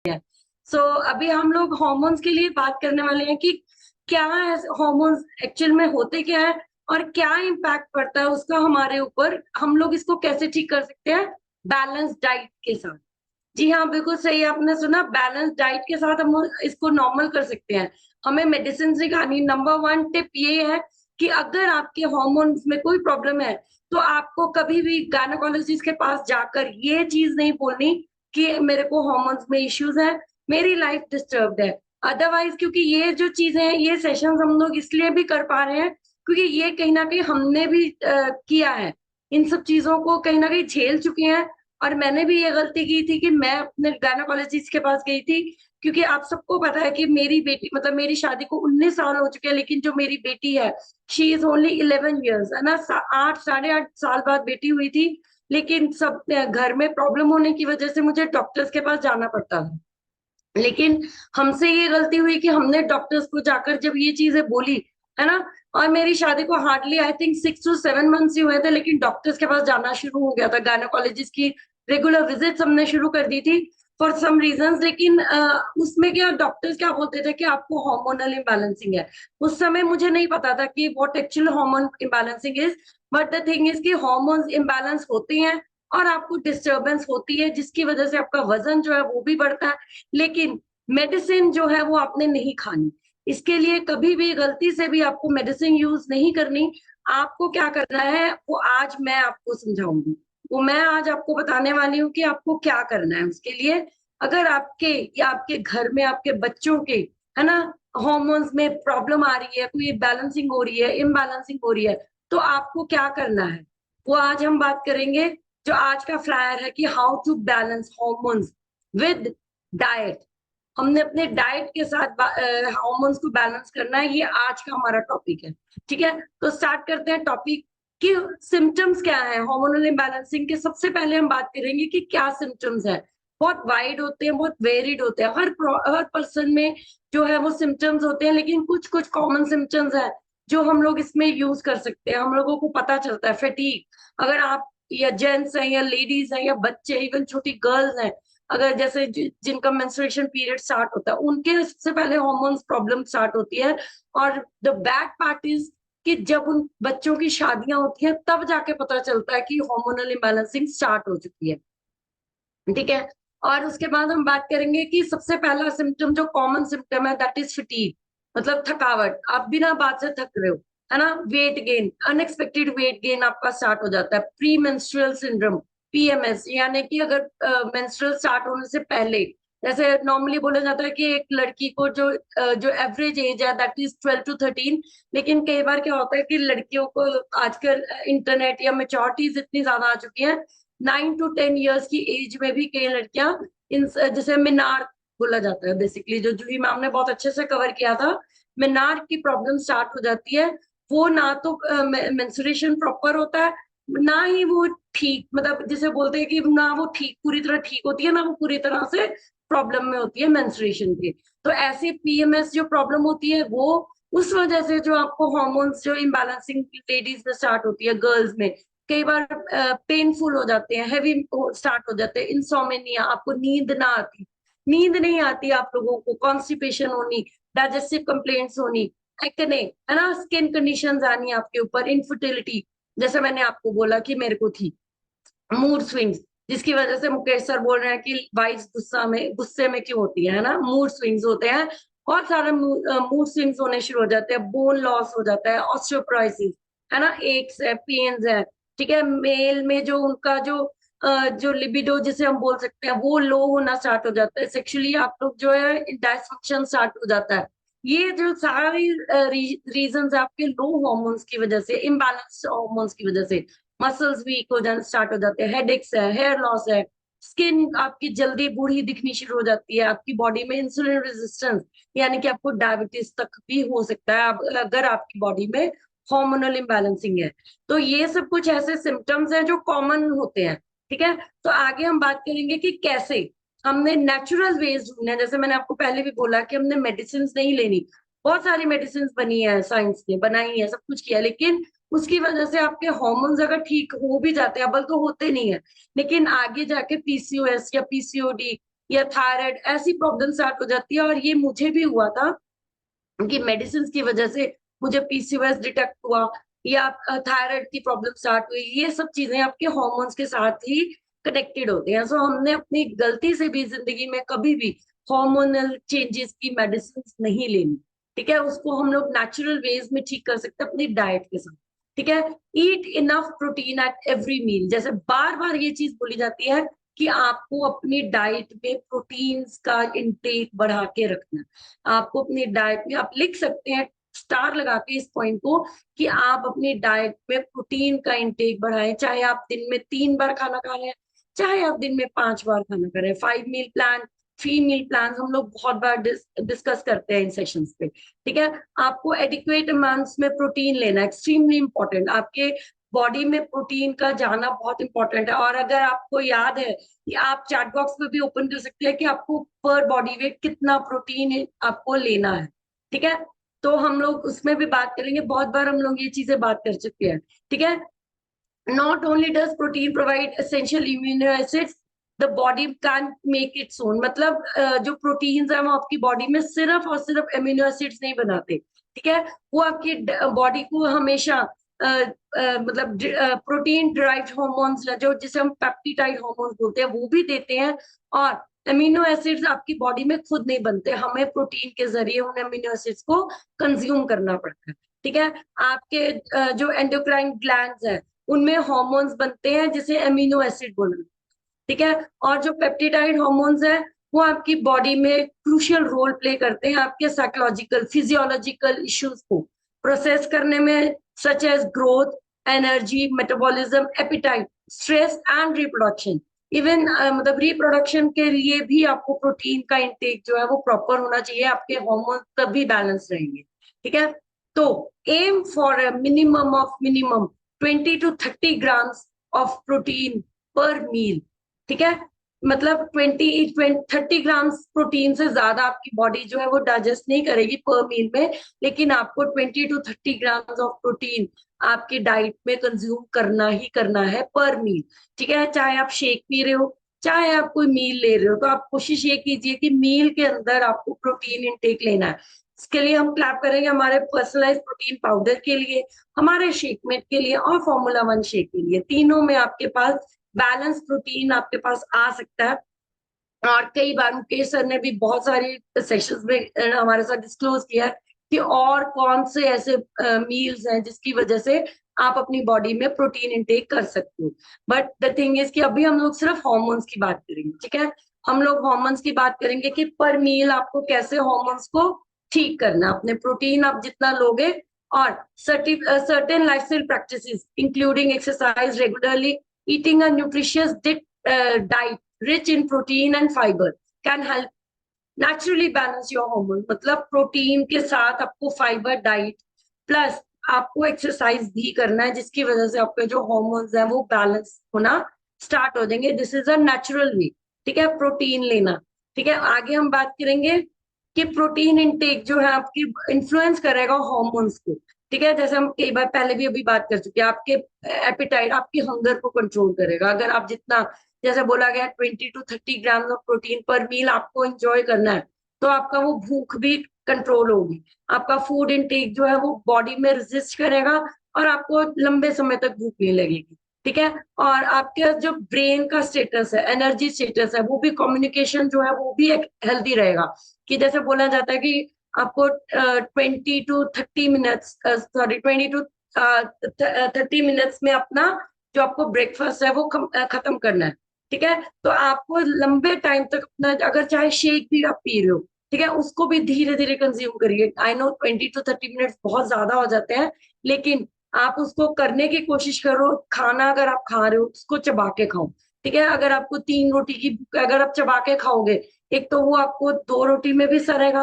अभी हम लोग हॉर्मोन्स के लिए बात करने वाले हैं कि क्या है हॉर्मोन्स, एक्चुअल में होते क्या है और क्या इम्पैक्ट पड़ता है उसका हमारे ऊपर, हम लोग इसको कैसे ठीक कर सकते हैं बैलेंस डाइट के साथ। जी हाँ, बिल्कुल सही आपने सुना, बैलेंस डाइट के साथ हम इसको नॉर्मल कर सकते हैं। हमें मेडिसिन नहीं खानी। नंबर वन टिप ये है कि अगर आपके हार्मोन्स में कोई प्रॉब्लम है तो आपको कभी भी गायनेकोलॉजिस्ट के पास जाकर ये चीज नहीं बोलनी कि मेरे को हार्मोन्स में इश्यूज है, मेरी लाइफ डिस्टर्ब्ड है। अदरवाइज, क्योंकि ये जो चीजें हैं, ये सेशंस हम लोग इसलिए भी कर पा रहे हैं क्योंकि ये कहीं ना कहीं हमने भी किया है, इन सब चीजों को कहीं ना कहीं झेल चुके हैं। और मैंने भी ये गलती की थी कि मैं अपने गायनेकोलॉजिस्ट के पास गई थी, क्योंकि आप सबको पता है कि मेरी बेटी, मतलब मेरी शादी को 19 साल हो चुके हैं, लेकिन जो मेरी बेटी है शी इज ओनली 11 ईयर्स, है ना। 8 साढ़े 8 साल बाद बेटी हुई थी, लेकिन सब घर में प्रॉब्लम होने की वजह से मुझे डॉक्टर्स के पास जाना पड़ता था। लेकिन हमसे ये गलती हुई कि हमने डॉक्टर्स को जाकर जब ये चीजें बोली, है ना। और मेरी शादी को hardly I think 6 to 7 months ही हुए थे, लेकिन डॉक्टर्स के पास जाना शुरू हो गया था, गायनेकोलॉजिस्ट की रेगुलर विजिट्स हमने शुरू कर दी थी फॉर सम रीजंस। लेकिन उसमें क्या डॉक्टर्स क्या बोलते थे कि आपको हार्मोनल इम्बैलेंसिंग है। उस समय मुझे नहीं पता था कि what actual hormone imbalancing is, but the thing is कि हार्मोन्स इम्बैलेंस होते हैं और आपको डिस्टरबेंस होती है, जिसकी वजह से आपका वजन जो है वो भी बढ़ता है। लेकिन मेडिसिन जो है वो आपने नहीं खानी। इसके लिए कभी भी गलती से भी आपको मेडिसिन यूज नहीं करनी। आपको क्या करना है वो आज मैं आपको समझाऊंगी, वो मैं आज आपको बताने वाली हूँ कि आपको क्या करना है उसके लिए। अगर आपके या आपके घर में आपके बच्चों के, है ना, हॉर्मोन्स में प्रॉब्लम आ रही है, कोई बैलेंसिंग हो रही है, इम्बैलेंसिंग हो रही है, तो आपको क्या करना है वो आज हम बात करेंगे। जो आज का फ्लायर है कि how to balance hormones with diet. हमने अपने डाइट के साथ हार्मोन्स को बैलेंस करना है, ये आज का हमारा टॉपिक है। ठीक है, तो स्टार्ट करते हैं टॉपिक कि सिम्टम्स क्या है हार्मोनल इम्बैलेंसिंग के। सबसे पहले हम बात करेंगे कि क्या सिम्टम्स है। बहुत वाइड होते हैं, बहुत वेरिड होते हैं, हर पर्सन में जो है वो सिम्टम्स होते हैं, लेकिन कुछ कुछ कॉमन सिम्टम्स है जो हम लोग इसमें यूज कर सकते हैं। हम लोगों को पता चलता है फैटीग, अगर आप या जेंट्स हैं या लेडीज हैं या बच्चे, इवन छोटी गर्ल्स हैं, अगर जैसे जिनका मेंस्ट्रुएशन पीरियड स्टार्ट होता है उनके सबसे पहले हार्मोन्स प्रॉब्लम स्टार्ट होती है। और द बैड पार्ट इज कि जब उन बच्चों की शादियां होती हैं तब जाके पता चलता है कि हार्मोनल इम्बैलेंसिंग स्टार्ट हो चुकी है। ठीक है, और उसके बाद हम बात करेंगे कि सबसे पहला सिम्टम जो कॉमन सिम्टम है दैट इज फटीग, मतलब थकावट। आप बिना बात से थक रहे हो, है ना। Weight gain, unexpected weight gain आपका स्टार्ट हो जाता है। प्री मेंस्ट्रुअल सिंड्रोम, पीएमएस, यानी कि अगर मेंस्ट्रुअल स्टार्ट होने से पहले, जैसे नॉर्मली बोला जाता है कि एक लड़की को जो एवरेज एज है दैट इज 12 to 13, लेकिन कई बार क्या होता है कि लड़कियों को आजकल इंटरनेट या मेच्योरिटीज इतनी ज्यादा आ चुकी है, 9 to 10 ईयर्स की एज में भी कई लड़कियां इन जैसे मिनार बोला जाता है बेसिकली, जो जूही मैम ने बहुत अच्छे से कवर किया था, मिनार की प्रॉब्लम स्टार्ट हो जाती है। वो ना तो मेंस्ट्रुएशन प्रॉपर होता है, ना ही वो ठीक, मतलब जिसे बोलते हैं कि ना वो ठीक पूरी तरह ठीक होती है, ना वो पूरी तरह से प्रॉब्लम में होती है मेंस्ट्रुएशन की। तो ऐसे पीएमएस जो प्रॉब्लम होती है वो उस वजह से जो आपको हार्मोन्स जो इम्बैलेंसिंग लेडीज में स्टार्ट होती है, गर्ल्स में कई बार पेनफुल हो जाते हैं, हैवी स्टार्ट हो जाते हैं, इंसोमेनिया, आपको नींद ना आती, नींद नहीं आती आप लोगों को, कॉन्स्टिपेशन होनी, डाइजेस्टिव कंप्लेंट्स होनी, एक्ने, है ना, स्किन कंडीशंस आनी आपके ऊपर, इनफर्टिलिटी, जैसे मैंने आपको बोला कि मेरे को थी, मूड स्विंग्स, जिसकी वजह से मुकेश सर बोल रहे हैं कि वाइफ गुस्से में क्यों होती है ना, मूड स्विंग्स होते हैं। बहुत सारे मूड स्विंग्स होने शुरू हो जाते हैं, बोन लॉस हो जाता है, ऑस्टियोपोरोसिस, है ना, एक्स है, पेन्स है। ठीक है, मेल में जो उनका जो लिबिडो जिसे हम बोल सकते हैं वो लो होना स्टार्ट हो जाता है, सेक्सुअली आप लोग जो है डिसफंक्शन स्टार्ट हो जाता है। ये जो सारी रीजंस है आपके लो हार्मोन्स की वजह से, इम्बैलेंस हार्मोन्स की वजह से। मसल्स वीक हो जाना स्टार्ट हो जाते हैं, हेडेक्स है, हेयर लॉस है, स्किन आपकी जल्दी बूढ़ी दिखनी शुरू हो जाती है, आपकी बॉडी में इंसुलिन रेजिस्टेंस, यानी कि आपको डायबिटीज तक भी हो सकता है अगर आपकी बॉडी में हार्मोनल इम्बैलेंसिंग है। तो ये सब कुछ ऐसे सिम्टम्स हैं जो कॉमन होते हैं। ठीक है, तो आगे हम बात करेंगे कि कैसे हमने नेचुरल वेज ढूंढने हैं। जैसे मैंने आपको पहले भी बोला कि हमने मेडिसिन नहीं लेनी, बहुत सारी मेडिसिन बनी है, साइंस ने बनाई है, सब कुछ किया, लेकिन उसकी वजह से आपके हार्मोन्स अगर ठीक हो भी जाते हैं, अबल तो होते नहीं है, लेकिन आगे जाके पीसीओएस या पीसीओडी या थायराइड, ऐसी प्रॉब्लम स्टार्ट हो जाती है। और ये मुझे भी हुआ था कि मेडिसिन की वजह से मुझे पीसीओएस डिटेक्ट हुआ या थायराइड की प्रॉब्लम स्टार्ट हुई। ये सब चीजें आपके हार्मोन्स के साथ ही कनेक्टेड होते हैं। सो हमने अपनी गलती से भी जिंदगी में कभी भी हार्मोनल चेंजेस की मेडिसिन नहीं लेनी। ठीक है, उसको हम लोग नेचुरल वेज में ठीक कर सकते हैं अपनी डाइट के साथ। ठीक है, eat enough protein at every meal. जैसे बार बार ये चीज बोली जाती है कि आपको अपनी डाइट में प्रोटीन्स का इंटेक बढ़ा के रखना है। आपको अपनी डाइट में, आप लिख सकते हैं स्टार लगा के इस पॉइंट को, कि आप अपनी डाइट में प्रोटीन का इंटेक बढ़ाएं। चाहे आप दिन में 3 बार खाना खा रहे हैं, चाहे आप दिन में 5 बार खाना खा रहे हैं। 5 मील प्लान, 3 मील प्लान हम लोग बहुत बार डिस्कस करते हैं इन सेशंस पे। ठीक है, आपको एडिक्वेट अमाउंट्स में प्रोटीन लेना एक्सट्रीमली इंपॉर्टेंट। आपके बॉडी में प्रोटीन का जाना बहुत इंपॉर्टेंट है। और अगर आपको याद है कि आप चैट बॉक्स में भी ओपन कर सकते हैं कि आपको पर बॉडी वेट कितना प्रोटीन आपको लेना है। ठीक है, तो हम लोग उसमें भी बात करेंगे। बहुत बार हम लोग ये चीजें बात कर चुके हैं। ठीक है, not only does protein provide essential amino acids, the body can make its own। मतलब जो प्रोटीन्स है वो आपकी बॉडी में सिर्फ और सिर्फ एमिनो एसिड्स नहीं बनाते। ठीक है, वो आपकी बॉडी को हमेशा मतलब प्रोटीन ड्राइव्ड हार्मोन्स जो जिसे हम पेप्टिडाइड हार्मोन्स बोलते हैं वो भी देते हैं। और एमिनो एसिड्स आपकी बॉडी में खुद नहीं बनते, हमें प्रोटीन के जरिए उन एमिनो एसिड्स को कंज्यूम करना पड़ता है। ठीक है, आपके जो एंडोक्राइन ग्लैंड्स है उनमें हॉर्मोन्स बनते हैं जिसे एमिनो एसिड बोलते हैं। ठीक है, और जो पेप्टिडाइड हॉर्मोन्स है वो आपकी बॉडी में क्रूशियल रोल प्ले करते हैं आपके साइकोलॉजिकल फिजियोलॉजिकल इश्यूज को प्रोसेस करने में, such as growth, energy, metabolism, appetite, stress and reproduction. Even मतलब रिप्रोडक्शन के लिए भी आपको प्रोटीन का इंटेक जो है वो प्रॉपर होना चाहिए, आपके हॉर्मोन तभी बैलेंस रहेंगे। ठीक है, तो aim for a minimum of minimum 20 to 30 grams of protein per meal. ठीक है, मतलब 20-30 ग्राम्स प्रोटीन से ज्यादा आपकी बॉडी जो है वो डाइजेस्ट नहीं करेगी पर मील में। लेकिन आपको 20 to 30 ग्राम्स ऑफ प्रोटीन आपकी डाइट में कंज्यूम करना ही करना है पर मील। ठीक है, चाहे आप शेक पी रहे हो, चाहे आप कोई मील ले रहे हो, तो आप कोशिश ये कीजिए कि मील के अंदर आपको प्रोटीन इंटेक लेना है। इसके लिए हम क्लैप करेंगे हमारे पर्सनलाइज प्रोटीन पाउडर के लिए, हमारे शेक मेट के लिए और फॉर्मूला 1 शेक के लिए। तीनों में आपके पास बैलेंस प्रोटीन आपके पास आ सकता है। और कई बार मुकेश सर ने भी बहुत सारी सेशंस में हमारे साथ डिस्क्लोज किया है कि और कौन से ऐसे मील्स हैं जिसकी वजह से आप अपनी बॉडी में प्रोटीन इंटेक कर सकते हो। बट द थिंग इज कि अभी हम लोग सिर्फ हार्मोन्स की बात करेंगे। ठीक है, हम लोग हार्मोन्स की बात करेंगे कि पर मील आपको कैसे हार्मोन्स को ठीक करना, अपने प्रोटीन आप जितना लोगे। और certain lifestyle practices including exercise regularly, eating a nutritious diet rich in protein and fiber can help naturally balance your hormones। मतलब प्रोटीन के साथ आपको फाइबर डाइट प्लस आपको एक्सरसाइज भी करना है जिसकी वजह से आपके जो हॉर्मोन्स हैं वो बैलेंस होना स्टार्ट हो जाएंगे। This is a natural way. ठीक है, प्रोटीन लेना। ठीक है, आगे हम बात करेंगे कि प्रोटीन इंटेक जो है आपकी इन्फ्लुएंस करेगा हॉर्मोन्स को। ठीक है, जैसे हम कई बार पहले भी अभी बात कर चुके हैं, आपके एपिटाइट, आपकी हंगर को कंट्रोल करेगा। अगर आप जितना, जैसे बोला गया 20 to 30 gram of protein per मील आपको इंजॉय करना है, तो आपका वो भूख भी कंट्रोल होगी। आपका फूड इनटेक जो है वो बॉडी में रेजिस्ट करेगा और आपको लंबे समय तक भूख नहीं लगेगी। ठीक है, और आपके जो ब्रेन का स्टेटस है, एनर्जी स्टेटस है, वो भी, कम्युनिकेशन जो है वो भी एक हेल्दी रहेगा। कि जैसे बोला जाता है कि आपको 20 to 30 minutes, sorry 20 to 30 minutes में अपना जो आपको ब्रेकफास्ट है वो खत्म करना है। ठीक है, तो आपको लंबे टाइम तक अपना, अगर चाहे शेक भी आप पी रहे हो, ठीक है, उसको भी धीरे धीरे कंज्यूम करिए। आई नो 20 to 30 मिनट्स बहुत ज्यादा हो जाते हैं, लेकिन आप उसको करने की कोशिश करो। खाना अगर आप खा रहे हो उसको चबा के खाओ। ठीक है, अगर आपको 3 रोटी की, अगर आप चबा के खाओगे, एक तो वो आपको 2 रोटी में भी सरेगा,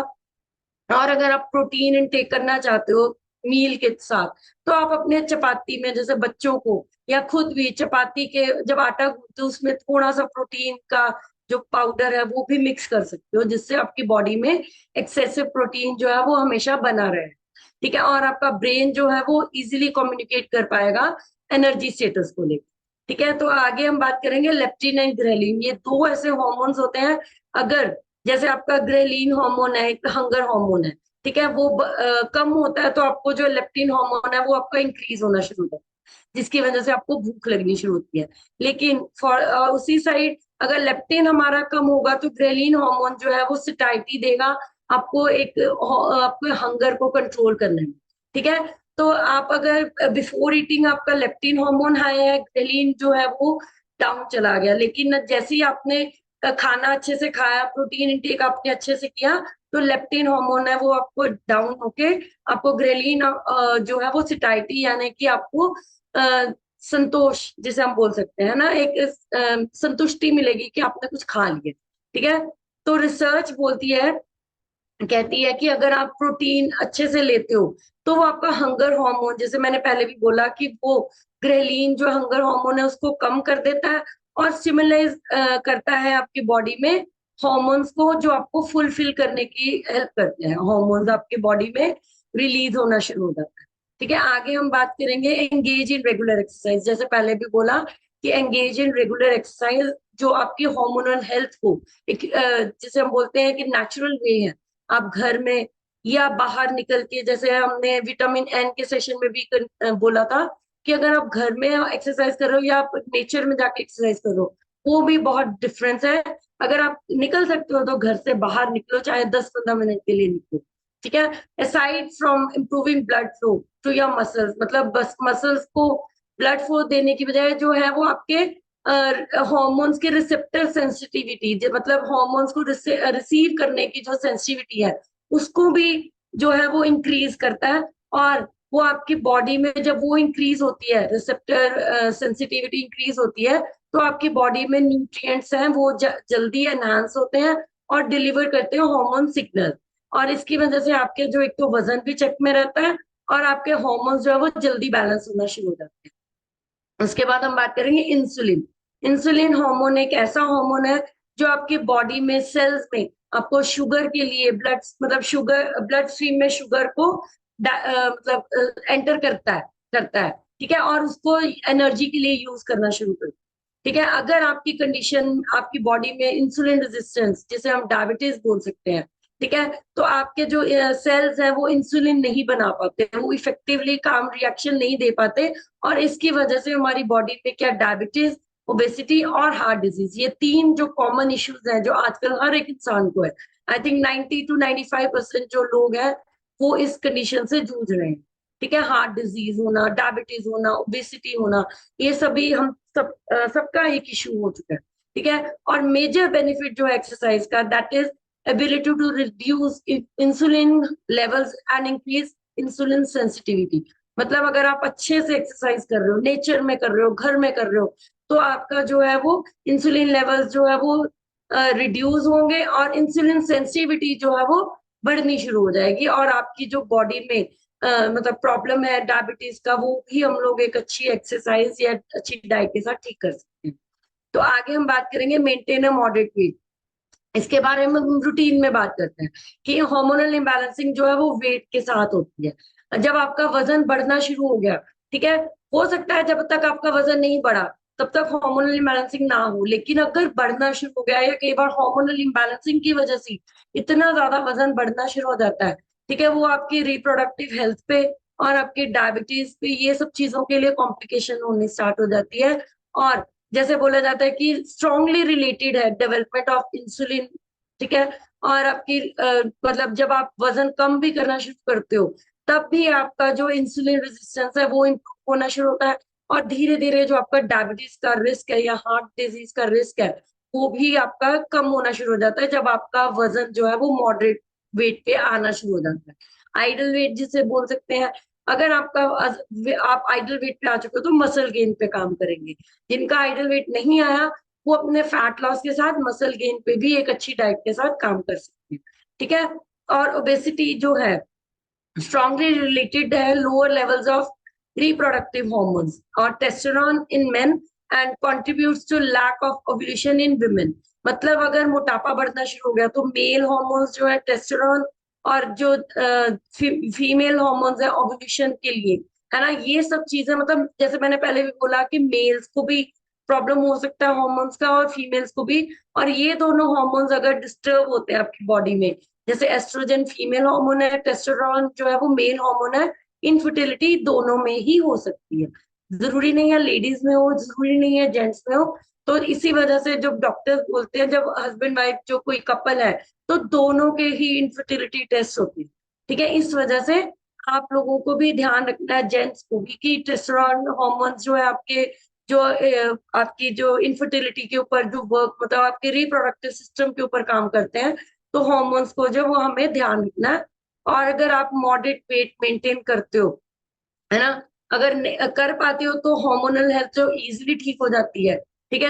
और अगर आप प्रोटीन इनटेक करना चाहते हो मील के साथ, तो आप अपने चपाती में, जैसे बच्चों को या खुद भी चपाती के जब आटा गूंथते हो उसमें थोड़ा सा प्रोटीन का जो पाउडर है वो भी मिक्स कर सकते हो, जिससे आपकी बॉडी में एक्सेसिव प्रोटीन जो है वो हमेशा बना रहे। ठीक है, और आपका ब्रेन जो है वो इजिली कम्युनिकेट कर पाएगा एनर्जी स्टेटस को लेकर। ठीक है, तो आगे हम बात करेंगे लेप्टिन एंड ग्रेलिन। ये दो ऐसे हॉर्मोन्स होते हैं, अगर जैसे आपका ग्रेलिन हार्मोन है, एक हंगर हार्मोन है, ठीक है, वो कम होता है तो आपको जो लेप्टिन हार्मोन है वो आपका इंक्रीज होना शुरू होता है, जिसकी वजह से आपको भूख लगनी शुरू होती है। लेकिन फॉर उसी साइड अगर लेप्टिन हमारा कम होगा तो ग्रेलिन हार्मोन जो है वो सिटाइटी देगा आपको, एक आपको हंगर को कंट्रोल करने में, ठीक है। तो आप अगर बिफोर ईटिंग आपका लेप्टिन हार्मोन हाई है, ग्रेलिन जो है वो डाउन चला गया, लेकिन जैसे ही आपने खाना अच्छे से खाया, प्रोटीन इंटेक आपने अच्छे से किया, तो लेप्टिन हार्मोन है वो आपको डाउन होके आपको ग्रेलिन जो है वो सिटाइटी यानी कि आपको संतोष जिसे हम बोल सकते हैं ना, एक संतुष्टि मिलेगी कि आपने कुछ खा लिया, ठीक है। तो रिसर्च बोलती है, कहती है कि अगर आप प्रोटीन अच्छे से लेते हो तो वो आपका हंगर हार्मोन, जैसे मैंने पहले भी बोला कि वो ग्रेलिन जो हंगर हार्मोन है उसको कम कर देता है और स्टिमुलाइज करता है आपकी बॉडी में हॉर्मोन्स को जो आपको फुलफिल करने की हेल्प करते हैं। हॉर्मोन्स आपके बॉडी में रिलीज होना शुरू हो जाता है, ठीक है। आगे हम बात करेंगे एंगेज इन रेगुलर एक्सरसाइज। जैसे पहले भी बोला कि एंगेज इन रेगुलर एक्सरसाइज जो आपकी हार्मोनल हेल्थ को एक जिसे हम बोलते हैं कि नेचुरल वे है, आप घर में या बाहर निकल के, जैसे हमने विटामिन एन के सेशन में भी बोला था कि अगर आप घर में एक्सरसाइज कर रहे हो या आप नेचर में जाके एक्सरसाइज कर रहे हो, वो भी बहुत डिफरेंस है। अगर आप निकल सकते हो तो घर से बाहर निकलो, चाहे 10-15 मिनट के लिए निकलो, ठीक है। Aside from improving blood flow to your muscles, मतलब बस मसल्स को ब्लड फ्लो देने की बजाय जो है वो आपके हॉर्मोन्स के रिसेप्टर सेंसिटिविटी, मतलब हॉर्मोन्स को रिसीव करने की जो सेंसिटिविटी है उसको भी जो है वो इंक्रीज करता है। और वो आपकी बॉडी में जब वो इंक्रीज होती है, रिसेप्टर सेंसिटिविटी इंक्रीज होती है, तो आपकी बॉडी में न्यूट्रिएंट्स हैं वो जल्दी एनहांस होते हैं और डिलीवर करते हैं हार्मोन सिग्नल। और इसकी वजह से आपके जो एक तो वजन भी चेक में रहता है और आपके हार्मोन्स जो है वो जल्दी बैलेंस होना शुरू हो जाते हैं। उसके बाद हम बात करेंगे इंसुलिन। इंसुलिन हार्मोन एक ऐसा हार्मोन है जो आपकी बॉडी में सेल्स में आपको शुगर के लिए मतलब शुगर ब्लड स्ट्रीम में शुगर को मतलब एंटर करता है, ठीक है, और उसको एनर्जी के लिए यूज करना शुरू करता है, ठीक है। अगर आपकी कंडीशन आपकी बॉडी में इंसुलिन रेजिस्टेंस जिसे हम डायबिटीज बोल सकते हैं, ठीक है, तो आपके जो सेल्स हैं वो इंसुलिन नहीं बना पाते, वो इफेक्टिवली काम रिएक्शन नहीं दे पाते, और इसकी वजह से हमारी बॉडी में क्या डायबिटीज, ओबेसिटी और हार्ट डिजीज, ये तीन जो कॉमन इश्यूज हैं जो आजकल हर एक इंसान को है। आई थिंक 90 to 95% जो लोग हैं वो इस कंडीशन से जूझ रहे हैं, ठीक है। हार्ट डिजीज होना, डायबिटीज होना, ओबेसिटी होना, ये सभी हम सबका एक इशू हो चुका है, ठीक है। और मेजर बेनिफिट जो है एक्सरसाइज का, that is ability to reduce insulin levels and increase insulin sensitivity. मतलब अगर आप अच्छे से एक्सरसाइज कर रहे हो, नेचर में कर रहे हो, घर में कर रहे हो, तो आपका जो है वो इंसुलिन लेवल्स जो है वो रिड्यूस होंगे और इंसुलिन सेंसिटिविटी जो है वो बढ़नी शुरू हो जाएगी, और आपकी जो बॉडी में मतलब प्रॉब्लम है डायबिटीज का, वो भी हम लोग एक अच्छी एक्सरसाइज या अच्छी डाइट के साथ ठीक कर सकते हैं। तो आगे हम बात करेंगे मेंटेन अ मॉडरेट वेट। इसके बारे में हम रूटीन में बात करते हैं कि हार्मोनल इम्बैलेंसिंग जो है वो वेट के साथ होती है। जब आपका वजन बढ़ना शुरू हो गया, ठीक है, हो सकता है जब तक आपका वजन नहीं बढ़ा तब तक हार्मोनल इम्बैलेंसिंग ना हो, लेकिन अगर बढ़ना शुरू हो गया या कई बार हार्मोनल इम्बैलेंसिंग की वजह से इतना ज्यादा वजन बढ़ना शुरू हो जाता है, ठीक है, वो आपकी रिप्रोडक्टिव हेल्थ पे और आपके डायबिटीज पे, ये सब चीजों के लिए कॉम्प्लिकेशन होनी स्टार्ट हो जाती है। और जैसे बोला जाता है कि स्ट्रांगली रिलेटेड है डेवलपमेंट ऑफ इंसुलिन, ठीक है। और आपकी मतलब जब आप वजन कम भी करना शुरू करते हो तब भी आपका जो इंसुलिन रेजिस्टेंस है वो इम्प्रूव होना शुरू होता है, और धीरे धीरे जो आपका डायबिटीज का रिस्क है या हार्ट डिजीज का रिस्क है वो भी आपका कम होना शुरू हो जाता है जब आपका वजन जो है वो मॉडरेट वेट पे आना शुरू हो जाता है। आइडल वेट जिसे बोल सकते हैं, अगर आप आइडल वेट पे आ चुके हो तो मसल गेन पे काम करेंगे। जिनका आइडल वेट नहीं आया वो अपने फैट लॉस के साथ मसल गेन पे भी एक अच्छी डाइट के साथ काम कर सकते हैं, ठीक है। और ओबेसिटी जो है strongly related है lower levels of reproductive hormones और testosterone in men and contributes to lack of ovulation in women। मतलब अगर मोटापा बढ़ना शुरू हो गया तो मेल हार्मोन्स जो है टेस्टोस्टेरोन और जो फीमेल हार्मोन्स है ओव्यूलेशन के लिए, है ना, ये सब चीजें, मतलब जैसे मैंने पहले भी बोला कि मेल्स को भी प्रॉब्लम हो सकता है हार्मोन्स का, और फीमेल्स को भी। और ये दोनों हार्मोन्स अगर डिस्टर्ब होते हैं आपकी बॉडी में, जैसे एस्ट्रोजन फीमेल हार्मोन है, टेस्टोस्टेरोन जो है वो मेल हार्मोन है, इनफर्टिलिटी दोनों में ही हो सकती है। जरूरी नहीं है लेडीज में हो, जरूरी नहीं है जेंट्स में हो। तो इसी वजह से जब डॉक्टर्स बोलते हैं, जब हस्बैंड वाइफ जो कोई कपल है, तो दोनों के ही इनफर्टिलिटी टेस्ट होती है। ठीक है, इस वजह से आप लोगों को भी ध्यान रखना है, जेंट्स को भी, कि टेस्टोस्टेरोन हार्मोन्स जो है आपके, जो आपकी जो इनफर्टिलिटी के ऊपर जो वर्क, मतलब आपके रिप्रोडक्टिव सिस्टम के ऊपर काम करते हैं, तो हॉर्मोन्स को जो वो हमें ध्यान रखना है। और अगर आप मॉडरेट वेट मेंटेन करते हो, है ना, अगर कर पाते हो, तो हार्मोनल हेल्थ जो इजीली ठीक हो जाती है। ठीक है,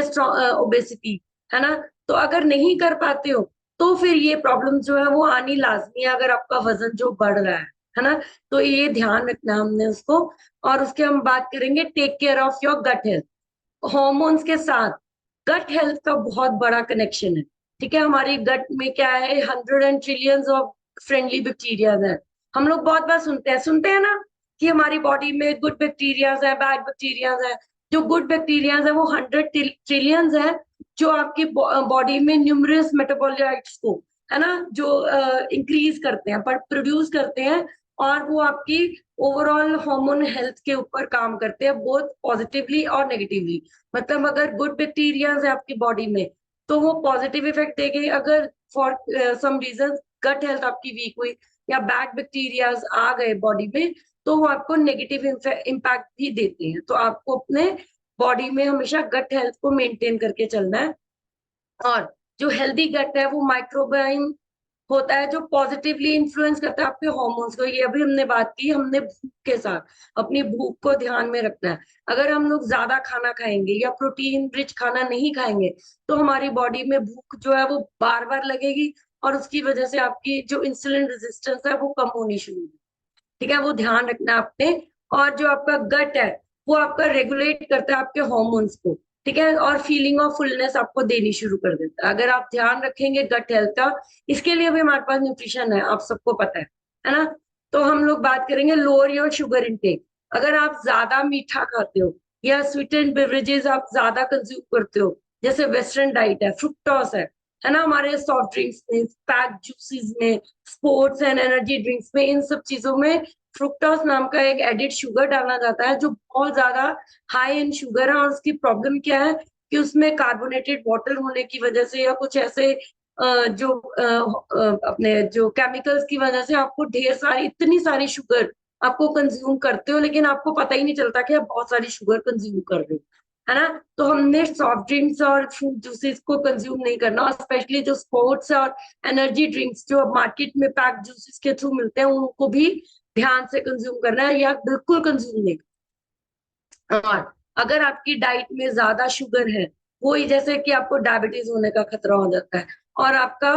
ओबेसिटी, है ना। तो अगर नहीं कर पाते हो, तो फिर ये प्रॉब्लम जो है वो आनी लाजमी है, अगर आपका वजन जो बढ़ रहा है ना। तो ये ध्यान रखना है हमने उसको। और उसके हम बात करेंगे, take care of your gut health. Hormones के साथ गट हेल्थ का बहुत बड़ा कनेक्शन है। ठीक है, हमारी गट में क्या है, 100 ट्रिलियंस ऑफ फ्रेंडली बैक्टीरिया है। हम लोग बहुत बार सुनते हैं ना, कि हमारी बॉडी में गुड बैक्टीरियाज है, बैड बैक्टीरियाज है। जो गुड बैक्टीरियाज है वो 100 ट्रिलियंस है, जो आपकी बॉडी में न्यूमरस मेटाबोलाइट्स को, है ना, जो इंक्रीज करते हैं, पर प्रोड्यूस करते हैं। और वो आपकी ओवरऑल हार्मोन हेल्थ के ऊपर काम करते हैं, बहुत पॉजिटिवली और नेगेटिवली। मतलब अगर गुड बैक्टीरियाज है आपकी बॉडी में, तो वो पॉजिटिव इफेक्ट देंगे। अगर for some reason gut health आपकी वीक हुई, या बैड बैक्टीरियाज आ गए बॉडी में, तो वो आपको नेगेटिव इम्पैक्ट भी देते हैं। तो आपको अपने बॉडी में हमेशा गट हेल्थ को मेंटेन करके चलना है। और जो हेल्दी गट है वो माइक्रोबाइम होता है, जो पॉजिटिवली इन्फ्लुएंस करता है आपके हॉर्मोन्स को। ये अभी हमने बात की, हमने भूख के साथ अपनी भूख को ध्यान में रखना है। अगर हम लोग ज्यादा खाना खाएंगे या प्रोटीन रिच खाना नहीं खाएंगे, तो हमारी बॉडी में भूख जो है वो बार बार लगेगी, और उसकी वजह से आपकी जो इंसुलिन रेजिस्टेंस है वो कम होनी शुरू होगी। ठीक है, वो ध्यान रखना है आपने। और जो आपका गट है, वो आपका रेगुलेट करता है आपके हॉर्मोन्स को। ठीक है, और फीलिंग ऑफ फुलनेस आपको देनी शुरू कर देता है, अगर आप ध्यान रखेंगे गट हेल्थ का। इसके लिए भी हमारे पास न्यूट्रिशन है, आप सबको पता है ना। तो हम लोग बात करेंगे लोअर योर शुगर इनटेक। अगर आप ज्यादा मीठा खाते हो, या स्वीटेंड बेवरेजेस आप ज्यादा कंज्यूम करते हो, जैसे वेस्टर्न डाइट है, फ्रुक्टोस है ना, हमारे सॉफ्ट ड्रिंक्स में, पैक जूसेस में, स्पोर्ट्स एंड एनर्जी ड्रिंक्स में, इन सब चीजों में फ्रुक्टोस नाम का एक एडिड शुगर डाला जाता है, जो बहुत ज्यादा हाई इन शुगर है। और उसकी प्रॉब्लम क्या है, कि उसमें कार्बोनेटेड वाटर होने की वजह से, या कुछ ऐसे अपने जो केमिकल्स की वजह से, आपको ढेर सारी, इतनी सारी शुगर आपको कंज्यूम करते हो, लेकिन आपको पता ही नहीं चलता कि आप बहुत सारी शुगर कंज्यूम कर रहे हो, है ना। तो हमने सॉफ्ट ड्रिंक्स और फ्रूट जूसेस को कंज्यूम नहीं करना, और स्पेशली जो स्पोर्ट्स और एनर्जी ड्रिंक्स जो मार्केट में पैक जूसेस के थ्रू मिलते हैं, उनको भी ध्यान से कंज्यूम करना है, या बिल्कुल कंज्यूम नहीं। और अगर आपकी डाइट में ज्यादा शुगर है, वो ही जैसे कि आपको डायबिटीज होने का खतरा हो जाता है। और आपका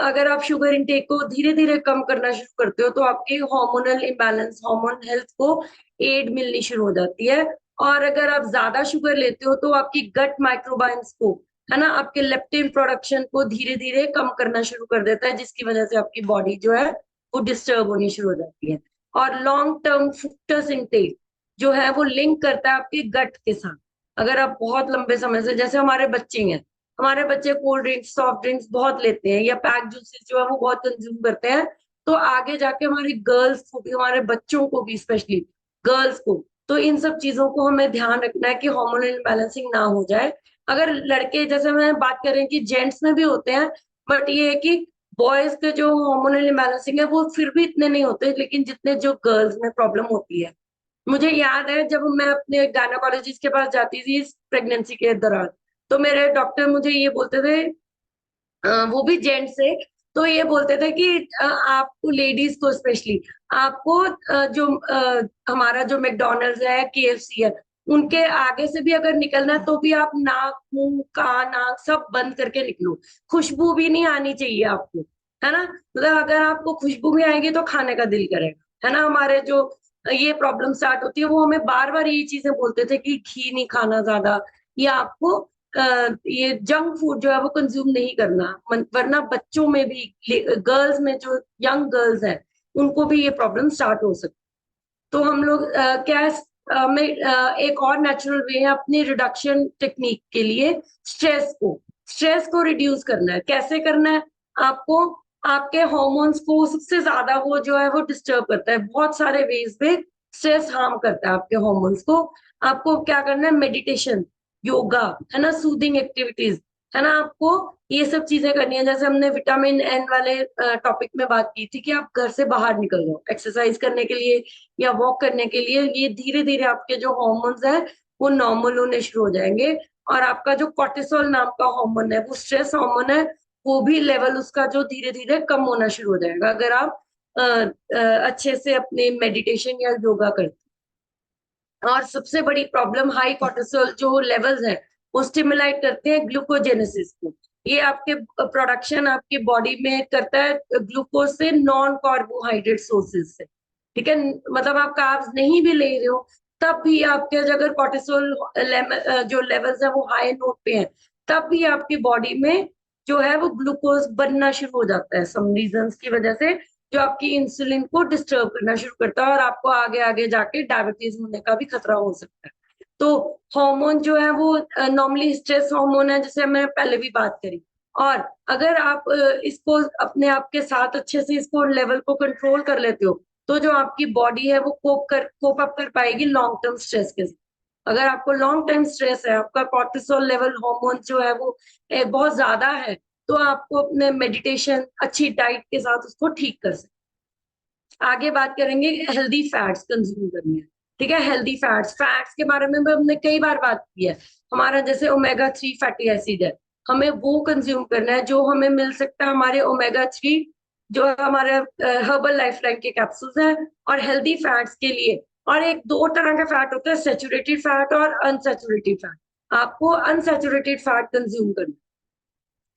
अगर आप शुगर इनटेक को धीरे धीरे कम करना शुरू करते हो, तो आपकी हार्मोनल इम्बैलेंस, हार्मोन हेल्थ को एड मिलनी शुरू हो जाती है। और अगर आप ज्यादा शुगर लेते हो, तो आपकी गट माइक्रोबाइम्स को, है ना, आपके लेप्टिन प्रोडक्शन को धीरे धीरे कम करना शुरू कर देता है, जिसकी वजह से आपकी बॉडी जो है वो डिस्टर्ब होनी शुरू हो जाती है। और लॉन्ग टर्म फ्रुक्टोज इनटेक जो है वो लिंक करता है आपके गट के साथ। अगर आप बहुत लंबे समय से, जैसे हमारे बच्चे हैं, हमारे बच्चे कोल्ड ड्रिंक्स, सॉफ्ट ड्रिंक्स बहुत लेते हैं, या पैक जूसेस जो है वो बहुत कंज्यूम करते हैं, तो आगे जाके हमारी गर्ल्स को भी, हमारे बच्चों को भी, स्पेशली गर्ल्स को, तो इन सब चीजों को हमें ध्यान रखना है कि हार्मोनल इम्बैलेंसिंग ना हो जाए। अगर लड़के, जैसे मैं बात करें कि जेंट्स में भी होते हैं, बट ये है कि बॉयज के जो हार्मोनल इम्बैलेंसिंग है वो फिर भी इतने नहीं होते, लेकिन जितने जो गर्ल्स में प्रॉब्लम होती है। मुझे याद है जब मैं अपने गायनोकोलॉजिस्ट के पास जाती थी इस प्रेगनेंसी के दौरान, तो मेरे डॉक्टर मुझे ये बोलते थे, वो भी जेंट्स से, तो ये बोलते थे कि आपको, लेडीज को स्पेशली, आपको जो हमारा जो मैकडोनल्ड्स है, केएफसी है, उनके आगे से भी अगर निकलना है, तो भी आप नाक, मुंह, कान, नाक सब बंद करके निकलो। खुशबू भी नहीं आनी चाहिए आपको, है ना। मतलब अगर आपको खुशबू भी आएगी, तो खाने का दिल करेगा, है ना। हमारे जो ये प्रॉब्लम स्टार्ट होती है, वो हमें बार बार ये चीजें बोलते थे कि घी नहीं खाना ज्यादा, या आपको ये जंक फूड जो है वो कंज्यूम नहीं करना, वरना बच्चों में भी, गर्ल्स में, जो यंग गर्ल्स हैं, उनको भी ये प्रॉब्लम स्टार्ट हो सकती है। तो हम लोग क्या है, में एक और नेचुरल वे है अपनी रिडक्शन टेक्निक के लिए, स्ट्रेस को रिड्यूस करना है। कैसे करना है आपको? आपके हॉर्मोन्स को सबसे ज्यादा वो जो है वो डिस्टर्ब करता है, बहुत सारे वेज में स्ट्रेस हार्म करता है आपके हॉर्मोन्स को। आपको क्या करना है? मेडिटेशन, योगा, है ना, सूदिंग एक्टिविटीज, है ना, आपको ये सब चीजें करनी है। जैसे हमने विटामिन एन वाले टॉपिक में बात की थी कि आप घर से बाहर निकल जाओ एक्सरसाइज करने के लिए या वॉक करने के लिए, ये धीरे धीरे आपके जो हॉर्मोन्स है वो नॉर्मल होने शुरू हो जाएंगे। और आपका जो कॉर्टिसोल नाम का हार्मोन है, वो स्ट्रेस हार्मोन है, वो भी लेवल उसका जो धीरे धीरे कम होना शुरू हो जाएगा अगर आप अच्छे से अपने मेडिटेशन या योगा करते हैं। और सबसे बड़ी प्रॉब्लम हाई कॉर्टिसोल जो लेवल्स है वो स्टिमुलेट करते हैं ग्लूकोजेनेसिस को। ये आपके प्रोडक्शन आपकी बॉडी में करता है ग्लूकोज से, नॉन कार्बोहाइड्रेट सोर्सेज से। ठीक है, मतलब आप कार्ब्स नहीं भी ले रहे हो तब भी आपके अगर कॉर्टिसोल जो लेवल्स है वो हाई नोट पे हैं, तब भी आपकी बॉडी में जो है वो ग्लूकोज बनना शुरू हो जाता है सम रीजंस की वजह से, जो आपकी इंसुलिन को डिस्टर्ब करना शुरू करता है और आपको आगे आगे जाके डायबिटीज होने का भी खतरा हो सकता है। तो हार्मोन जो है वो नॉर्मली स्ट्रेस हार्मोन है, जैसे मैंने पहले भी बात करी। और अगर आप इसको अपने आप के साथ अच्छे से इसको लेवल को कंट्रोल कर लेते हो, तो जो आपकी बॉडी है वो कोप अप कर पाएगी लॉन्ग टर्म स्ट्रेस के साथ। अगर आपको लॉन्ग टाइम स्ट्रेस है, आपका कॉर्टिसोल लेवल हार्मोन जो है वो बहुत ज्यादा है, तो आपको अपने मेडिटेशन, अच्छी डाइट के साथ उसको ठीक कर सकते। आगे बात करेंगे हेल्दी फैट्स कंज्यूम करने हैं। ठीक है, हेल्दी फैट्स के बारे में भी हमने कई बार बात की है। हमारा जैसे ओमेगा 3 फैटी एसिड है, हमें वो कंज्यूम करना है जो हमें मिल सकता है हमारे ओमेगा 3 जो है हमारे हर्बल लाइफलाइन के कैप्सूल्स हैं। और हेल्दी फैट्स के लिए और एक दो तरह का फैट होता है, सेचुरेटेड फैट और अनसेचुरेटेड फैट। आपको अनसेचुरेटेड फैट कंज्यूम करना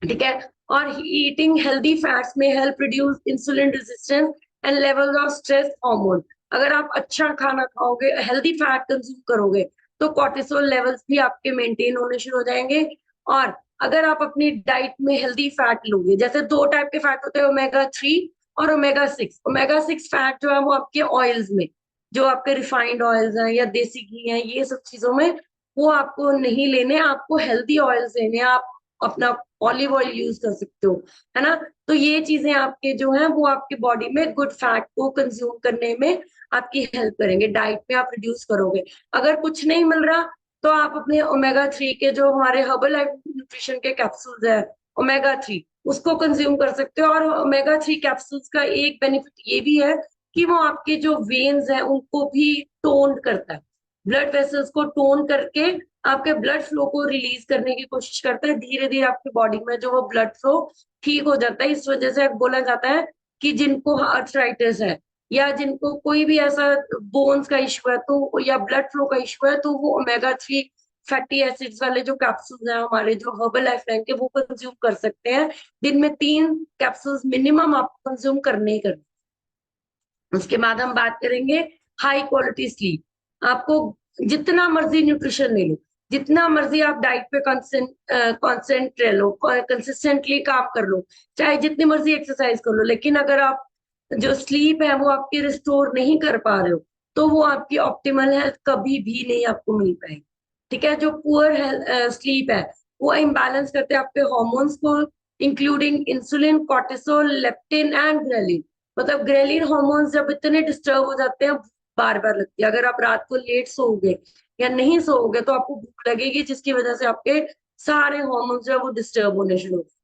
है, ठीक है। और ईटिंग हेल्दी फैट्स में help reduce insulin resistance and level of stress hormone. अगर आप अच्छा खाना खाओगे, हेल्दी फैट कंज्यूम करोगे, तो कॉर्टिसोल लेवल्स भी आपके मेंटेन होने शुरू हो जाएंगे। और अगर आप अपनी डाइट में हेल्दी फैट लोगे, जैसे दो टाइप के फैट होते हैं, ओमेगा 3 और ओमेगा 6। ओमेगा 6 फैट जो है वो आपके ऑयल्स में, जो आपके रिफाइंड ऑयल्स हैं या देसी घी हैं, ये सब चीजों में वो आपको नहीं लेने, आपको हेल्दी ऑयल्स लेने। आप अपना ऑलिव ऑयल यूज कर सकते हो, है ना। तो ये चीजें आपके जो है वो आपके बॉडी में गुड फैट को कंज्यूम करने में आपकी हेल्प करेंगे, डाइट में आप रिड्यूस करोगे। अगर कुछ नहीं मिल रहा तो आप अपने ओमेगा 3 के जो हमारे हर्बल लाइफ न्यूट्रिशन के कैप्सूल्स है, ओमेगा 3, उसको कंज्यूम कर सकते हो। और ओमेगा 3 कैप्सूल्स का एक बेनिफिट ये भी है कि वो आपके जो वेन्स हैं उनको भी टोन करता है, ब्लड वेसल्स को टोन करके आपके ब्लड फ्लो को रिलीज करने की कोशिश करता है। धीरे धीरे आपकी बॉडी में जो वो ब्लड फ्लो ठीक हो जाता है। इस वजह से बोला जाता है कि जिनको आर्थराइटिस है या जिनको कोई भी ऐसा बोन्स का इशू है तो या ब्लड फ्लो का इशू है, तो वो ओमेगा 3 फैटी एसिड्स वाले जो कैप्सूल्स हैं हमारे जो हर्बल लाइफलाइन के, वो कंज्यूम कर सकते हैं। दिन में 3 कैप्सूल्स मिनिमम आपको कंज्यूम करने ही करने। उसके बाद हम बात करेंगे हाई क्वालिटी स्लीप। आपको जितना मर्जी न्यूट्रिशन ले लो, जितना मर्जी आप डाइट पे कॉन्सेंट्रेट लो, कंसिस्टेंटली काम कर लो, चाहे जितनी मर्जी एक्सरसाइज कर लो, लेकिन अगर आप जो स्लीप है वो आपकी रिस्टोर नहीं कर पा रहे हो, तो वो आपकी ऑप्टिमल हेल्थ कभी भी नहीं आपको मिल पाएगी। ठीक है, जो पुअर स्लीप है वो इम्बैलेंस करते हैं आपके हॉर्मोन्स को, including insulin, cortisol, leptin and ghrelin. मतलब ग्रेलिन हॉर्मोन्स जब इतने डिस्टर्ब हो जाते हैं, बार बार लगती है। अगर आप रात को लेट सोओगे या नहीं सोओगे तो आपको भूख लगेगी, जिसकी वजह से आपके सारे हॉर्मोन्स जो है वो डिस्टर्ब होने शुरू होते हैं।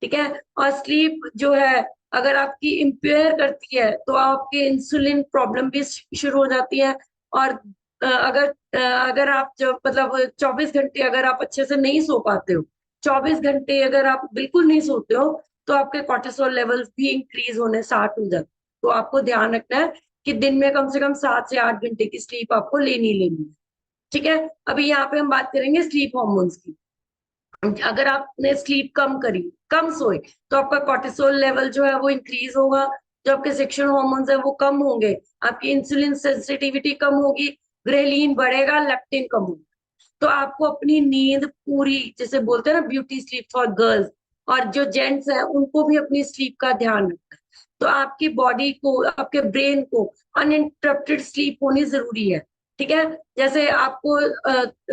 ठीक है, और स्लीप जो है अगर आपकी इम्पेयर करती है तो आपके इंसुलिन प्रॉब्लम भी शुरू हो जाती है। और अगर आप जो मतलब 24 घंटे अगर आप अच्छे से नहीं सो पाते हो, 24 घंटे अगर आप बिल्कुल नहीं सोते हो, तो आपके कॉर्टिसोल लेवल्स भी इंक्रीज होने स्टार्ट हो जाते हैं। तो आपको ध्यान रखना है कि दिन में कम से कम 7 से 8 घंटे की स्लीप आपको लेनी लेनी है। ठीक है, अभी यहाँ पे हम बात करेंगे स्लीप हॉर्मोन्स की। अगर आपने स्लीप कम करी, कम सोए, तो आपका कॉर्टिसोल लेवल जो है वो इंक्रीज होगा, जो आपके सेक्शुअल हॉर्मोन्स है वो कम होंगे, आपकी इंसुलिन सेंसिटिविटी कम होगी, ग्रेलिन बढ़ेगा, लेप्टिन कम होगा। तो आपको अपनी नींद पूरी, जैसे बोलते हैं ना ब्यूटी स्लीप फॉर गर्ल्स, और जो जेंट्स हैं उनको भी अपनी स्लीप का ध्यान रखना है। तो आपकी बॉडी को, आपके ब्रेन को अनइंटरप्टेड स्लीप होनी जरूरी है। ठीक है। जैसे आपको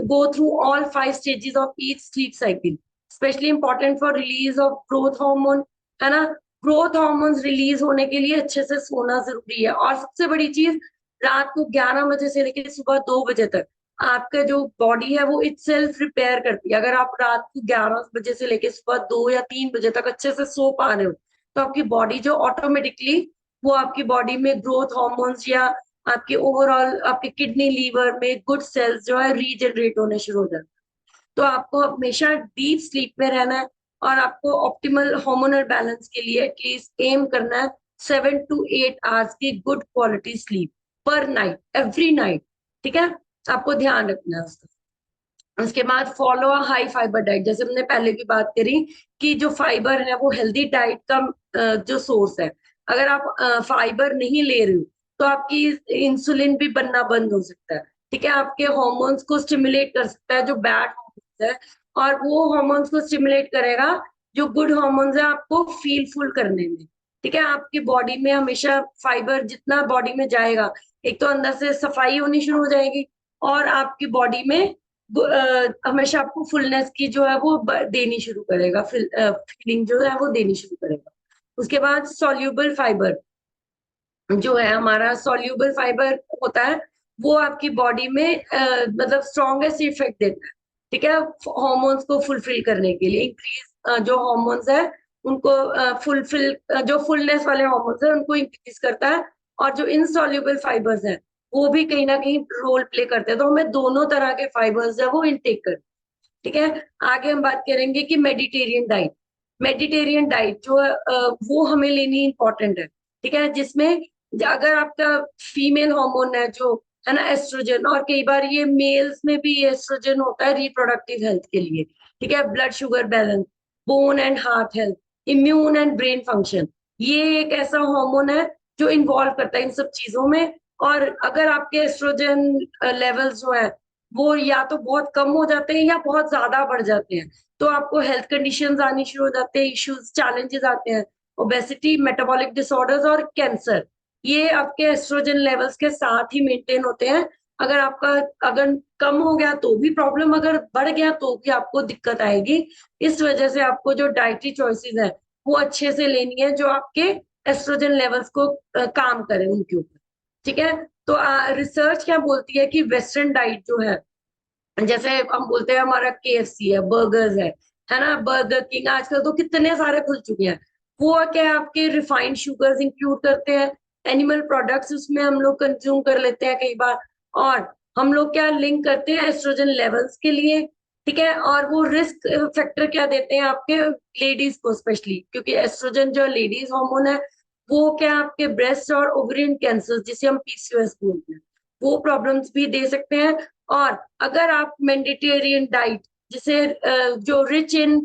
go through all 5 stages of each sleep cycle, specially important for release of growth hormone, है ना। ग्रोथ हार्मोन्स रिलीज होने के लिए अच्छे से सोना जरूरी है। और सबसे बड़ी चीज, रात को 11 बजे से लेकर सुबह 2 बजे तक आपका जो बॉडी है वो इट सेल्फ रिपेयर करती है। अगर आप रात को 11 बजे से लेकर सुबह 2 या 3 बजे तक अच्छे से सो पा रहे हो, तो आपकी बॉडी जो ऑटोमेटिकली वो आपकी बॉडी में ग्रोथ हार्मोन्स या आपके ओवरऑल आपके किडनी लीवर में गुड सेल्स जो है रीजनरेट होने शुरू हो जाते हैं। तो आपको हमेशा डीप स्लीप में रहना है। और आपको ऑप्टिमल हार्मोनल बैलेंस के लिए एटलीस्ट एम करना है 7 to 8 आवर्स की गुड क्वालिटी स्लीप पर नाइट, एवरी नाइट। ठीक है, आपको ध्यान रखना है उसका। उसके बाद follow a high fibre diet, जैसे हमने पहले भी बात करी कि जो फाइबर है वो हेल्दी डाइट का जो सोर्स है। अगर आप फाइबर नहीं ले रहे हो तो आपकी इंसुलिन भी बनना बंद हो सकता है। ठीक है, आपके हार्मोन्स को स्टिमुलेट कर सकता है जो बैड हार्मोन्स है, और वो हार्मोन्स को स्टिमुलेट करेगा जो गुड हार्मोन्स है आपको फील फुल करने में। ठीक है, आपकी बॉडी में हमेशा फाइबर जितना बॉडी में जाएगा, एक तो अंदर से सफाई होनी शुरू हो जाएगी, और आपकी बॉडी में हमेशा आपको फुलनेस की जो है वो देनी शुरू करेगा, फीलिंग जो है वो देनी शुरू करेगा। उसके बाद सॉल्यूबल फाइबर जो है, हमारा सॉल्यूबल फाइबर होता है वो आपकी बॉडी में मतलब स्ट्रॉन्गेस्ट इफेक्ट देता है। ठीक है, हॉर्मोन्स को फुलफिल करने के लिए, इंक्रीज जो हॉर्मोन्स है उनको फुलफिल, जो फुलनेस वाले हॉर्मोन्स है उनको इंक्रीज करता है। और जो इनसॉल्यूबल फाइबर्स है वो भी कहीं ना कहीं रोल प्ले करते हैं। तो हमें दोनों तरह के फाइबर्स है वो इनटेक करते हैं। ठीक है, आगे हम बात करेंगे कि मेडिटेरियन डाइट। मेडिटेरियन डाइट जो है वो हमें लेनी इंपॉर्टेंट है। ठीक है, जिसमें अगर आपका फीमेल हार्मोन है जो है ना एस्ट्रोजन, और कई बार ये मेल्स में भी एस्ट्रोजन होता है रिप्रोडक्टिव हेल्थ के लिए। ठीक है, blood sugar balance, bone and heart health, immune and brain function, ये एक ऐसा हार्मोन है जो इन्वॉल्व करता है इन सब चीजों में। और अगर आपके एस्ट्रोजन लेवल्स जो है वो या तो बहुत कम हो जाते हैं या बहुत ज्यादा बढ़ जाते हैं, तो आपको हेल्थ कंडीशंस आनी शुरू हो जाते हैं, इश्यूज चैलेंजेस आते हैं, ओबेसिटी, मेटाबॉलिक डिसऑर्डर्स और कैंसर। ये आपके एस्ट्रोजन लेवल्स के साथ ही मेंटेन होते हैं। अगर आपका अगर कम हो गया तो भी प्रॉब्लम, अगर बढ़ गया तो भी आपको दिक्कत आएगी। इस वजह से आपको जो डाइटरी चॉइसेस है वो अच्छे से लेनी है जो आपके एस्ट्रोजन लेवल्स को काम करें उनके ऊपर। ठीक है, तो रिसर्च क्या बोलती है कि वेस्टर्न डाइट जो है, जैसे हम बोलते हैं हमारा KFC है, बर्गर्स है ना, बर्गर किंग, आजकल तो कितने सारे खुल चुके हैं। वो क्या है, आपके रिफाइंड शुगर्स इंक्लूड करते हैं, एनिमल प्रोडक्ट्स उसमें हम लोग कंज्यूम कर लेते हैं कई बार, और हम लोग क्या लिंक करते हैं एस्ट्रोजन लेवल्स के लिए। ठीक है, और वो रिस्क फैक्टर क्या देते हैं आपके लेडीज को स्पेशली, क्योंकि एस्ट्रोजन जो लेडीज हार्मोन है वो क्या आपके ब्रेस्ट और ओवरियन कैंसर, जिसे हम PCOS बोलते हैं, वो प्रॉब्लम्स भी दे सकते हैं। और अगर आप मेडिटेरियन डाइट, जिसे जो rich in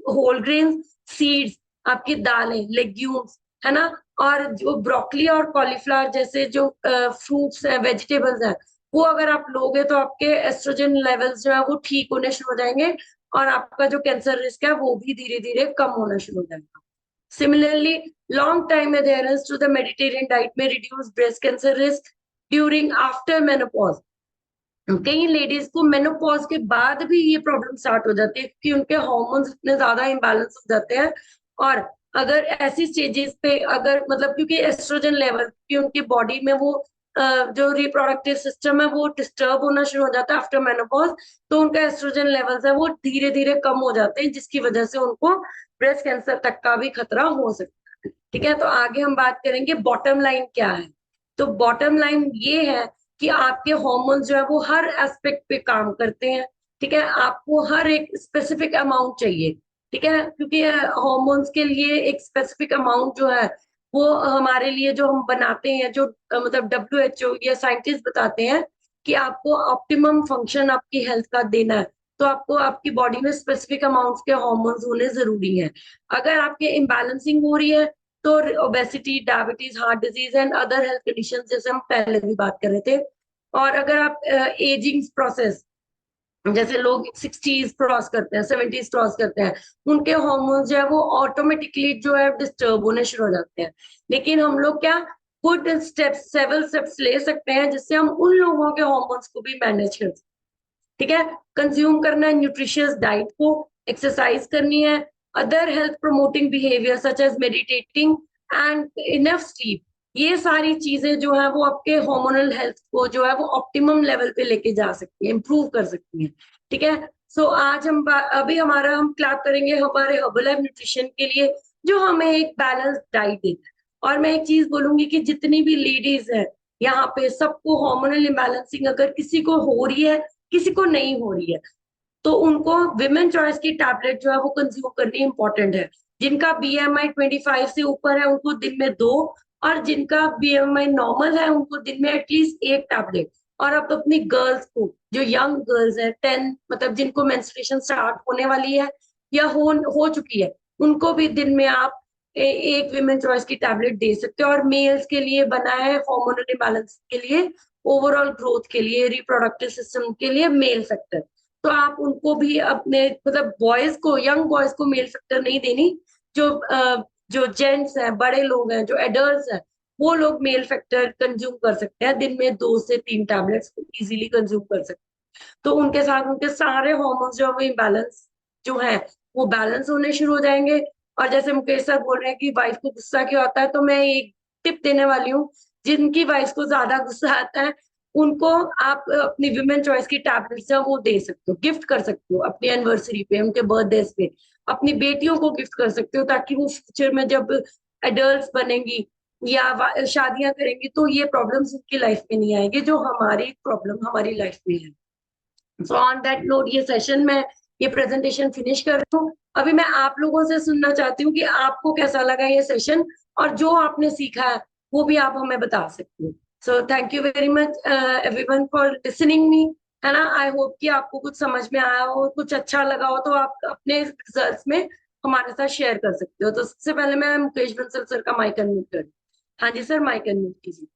whole grain seeds, आपकी दालें, लेग्यूम्स, है ना, और जो ब्रोकली और कॉलीफ्लावर जैसे जो फ्रूट्स हैं, वेजिटेबल्स हैं, वो अगर आप लोगे तो आपके एस्ट्रोजन लेवल्स जो है वो ठीक होने शुरू हो जाएंगे, और आपका जो कैंसर रिस्क है वो भी धीरे धीरे कम होना शुरू हो जाएगा। Similarly, long time adherence to the Mediterranean diet may reduce breast cancer risk during after menopause. कई लेडीज को मेनोपॉज के बाद भी ये प्रॉब्लम स्टार्ट हो जाती है क्योंकि उनके हार्मोन्स इतने ज्यादा इम्बैलेंस हो जाते हैं। और अगर ऐसी स्टेजेस पे अगर मतलब क्योंकि एस्ट्रोजन लेवल की उनकी बॉडी में वो जो रिप्रोडक्टिव सिस्टम है वो डिस्टर्ब होना शुरू हो जाता है आफ्टर मेनोपॉज, तो उनका एस्ट्रोजन लेवल्स है वो धीरे धीरे कम हो जाते हैं, जिसकी वजह से उनको ब्रेस्ट कैंसर तक का भी खतरा हो सकता है। ठीक है, तो आगे हम बात करेंगे बॉटम लाइन क्या है। तो बॉटम लाइन ये है कि आपके हार्मोन्स जो है वो हर एस्पेक्ट पे काम करते हैं। ठीक है, आपको हर एक स्पेसिफिक अमाउंट चाहिए। ठीक है, क्योंकि हार्मोन्स के लिए एक स्पेसिफिक अमाउंट जो है वो हमारे लिए जो हम बनाते हैं, जो मतलब WHO या साइंटिस्ट बताते हैं कि आपको ऑप्टिमम फंक्शन आपकी हेल्थ का देना है, तो आपको आपकी बॉडी में स्पेसिफिक अमाउंट के हार्मोन्स होने जरूरी हैं। अगर आपके इम्बैलेंसिंग हो रही है तो obesity, diabetes, heart disease and other health condition, जैसे हम पहले भी बात कर रहे थे। और अगर आप एजिंग प्रोसेस, जैसे लोग 60s क्रॉस करते हैं, 70s क्रॉस करते हैं, उनके हार्मोन्स जो है वो ऑटोमेटिकली जो है डिस्टर्ब होने शुरू हो जाते हैं। लेकिन हम लोग क्या गुड स्टेप्स, सेवरल स्टेप्स ले सकते हैं जिससे हम उन लोगों के हॉर्मोन्स को भी मैनेज कर सकते हैं। ठीक है, कंज्यूम करना है न्यूट्रिशियस डाइट को, एक्सरसाइज करनी है, other health promoting behaviour such as meditating and enough sleep. ये सारी चीजें जो है वो आपके हार्मोनल हेल्थ को जो है वो ऑप्टिमम लेवल पे लेके जा सकती है, इंप्रूव कर सकती है। ठीक है, सो आज अभी हमारा हम क्लैप करेंगे हमारे हर्बल न्यूट्रिशन के लिए जो हमें एक बैलेंस डाइट देता है। और मैं एक चीज बोलूंगी कि जितनी भी लेडीज है यहाँ पे, सबको हार्मोनल इम्बैलेंसिंग अगर किसी को हो रही है, किसी को नहीं हो रही है, तो उनको विमेन चॉइस की टैबलेट जो है वो कंज्यूम करनी इंपॉर्टेंट है। जिनका बीएमआई 25 से ऊपर है उनको दिन में 2, और जिनका बीएमआई नॉर्मल है उनको दिन में एटलीस्ट 1 टैबलेट। और अब अपनी गर्ल्स को, जो यंग गर्ल्स है 10, मतलब जिनको मेंस्ट्रुएशन स्टार्ट होने वाली है या हो चुकी है, उनको भी दिन में आप एक विमेन चॉइस की टैबलेट दे सकते हो। और मेल्स के लिए बना है हार्मोनल इम्बैलेंस के लिए, ओवरऑल ग्रोथ के लिए, रिप्रोडक्टिव सिस्टम के लिए मेल फैक्टर। तो आप उनको भी अपने, मतलब बॉयज को, यंग बॉयज को मेल फैक्टर नहीं देनी। जो जो जेंट्स हैं, बड़े लोग हैं, जो एडल्ट हैं, वो लोग मेल फैक्टर कंज्यूम कर सकते हैं दिन में 2 से 3 टैबलेट्स इजीली कंज्यूम कर सकते हैं। तो उनके साथ उनके सारे हॉर्मोन्स जो है वो इम्बैलेंस जो है वो बैलेंस होने शुरू हो जाएंगे। और जैसे मुकेश सर बोल रहे हैं कि वाइफ को गुस्सा क्यों आता है, तो मैं एक टिप देने वाली हूँ। जिनकी वाइफ को ज्यादा गुस्सा आता है उनको आप अपनी विमेन चॉइस की टैबलेट्स है वो दे सकते हो, गिफ्ट कर सकते हो अपनी एनिवर्सरी पे, उनके बर्थडे पे। अपनी बेटियों को गिफ्ट कर सकते हो ताकि वो फ्यूचर में जब एडल्ट बनेंगी या शादियां करेंगी तो ये प्रॉब्लम्स उनकी लाइफ में नहीं आएंगे जो हमारी प्रॉब्लम हमारी लाइफ में है। सो ऑन दैट नोट ये सेशन में, ये प्रेजेंटेशन फिनिश कर रही हूँ। अभी मैं आप लोगों से सुनना चाहती हूँ कि आपको कैसा लगा ये सेशन, और जो आपने सीखा है वो भी आप हमें बता सकते हो। सो thank you very much everyone for listening me, है ना। आई होप कि आपको कुछ समझ में आया हो, कुछ अच्छा लगा हो, तो आप अपने रिजल्ट्स में हमारे साथ शेयर कर सकते हो। तो सबसे पहले मैं मुकेश बंसल सर का माइक अनम्यूट कर, हाँ जी सर, माइक अनम्यूट कीजिए।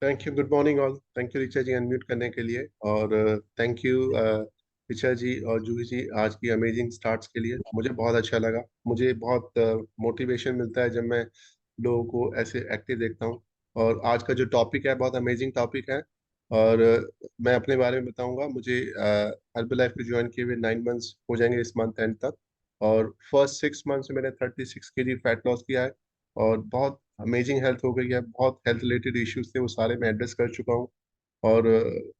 Thank you, good morning all. Thank you Richa ji unmute करने के लिए, और थैंक यू ऋचा जी और जूही जी आज की अमेजिंग स्टार्ट्स के लिए। मुझे बहुत अच्छा लगा, मुझे बहुत मोटिवेशन मिलता है जब मैं लोगों को ऐसे एक्टिव देखता हूँ। और आज का जो टॉपिक है बहुत अमेजिंग टॉपिक है। और मैं अपने बारे में बताऊंगा। मुझे हर्बल लाइफ को ज्वाइन किए हुए 9 मंथ्स हो जाएंगे इस मंथ एंड तक। और फर्स्ट 6 मंथ्स में मैंने 36 kg फैट लॉस किया है, और बहुत अमेजिंग हेल्थ हो गई है। बहुत हेल्थ रिलेटेड इश्यूज थे वो सारे मैं एड्रेस कर चुका हूँ। और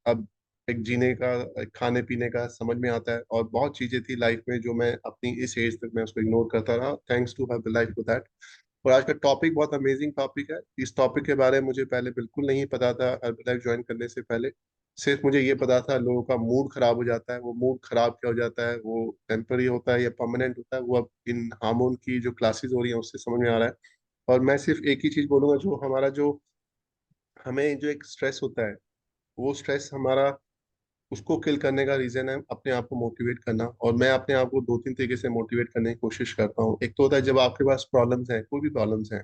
अब एक जीने का, एक खाने पीने का समझ में आता है। और बहुत चीजें थी लाइफ में जो मैं अपनी इस एज तक मैं उसको इग्नोर करता रहा, thanks to Herbalife for that. और आज का टॉपिक बहुत अमेजिंग टॉपिक है। इस टॉपिक के बारे में मुझे पहले बिल्कुल नहीं पता था। हर्बल लाइफ ज्वाइन करने से पहले सिर्फ मुझे ये पता था लोगों का मूड खराब हो जाता है। वो मूड खराब क्या हो जाता है, वो टेम्पररी होता है या परमानेंट होता है, वो अब इन हार्मोन की जो क्लासेस हो रही हैं उससे समझ में आ रहा है। और मैं सिर्फ एक ही चीज बोलूंगा, जो हमारा जो हमें जो एक स्ट्रेस होता है, वो स्ट्रेस हमारा उसको किल करने का रीजन है अपने आप को मोटिवेट करना। और मैं अपने आप को 2-3 तरीके से मोटिवेट करने की कोशिश करता हूँ। एक तो होता है जब आपके पास प्रॉब्लम्स हैं, कोई भी प्रॉब्लम्स हैं,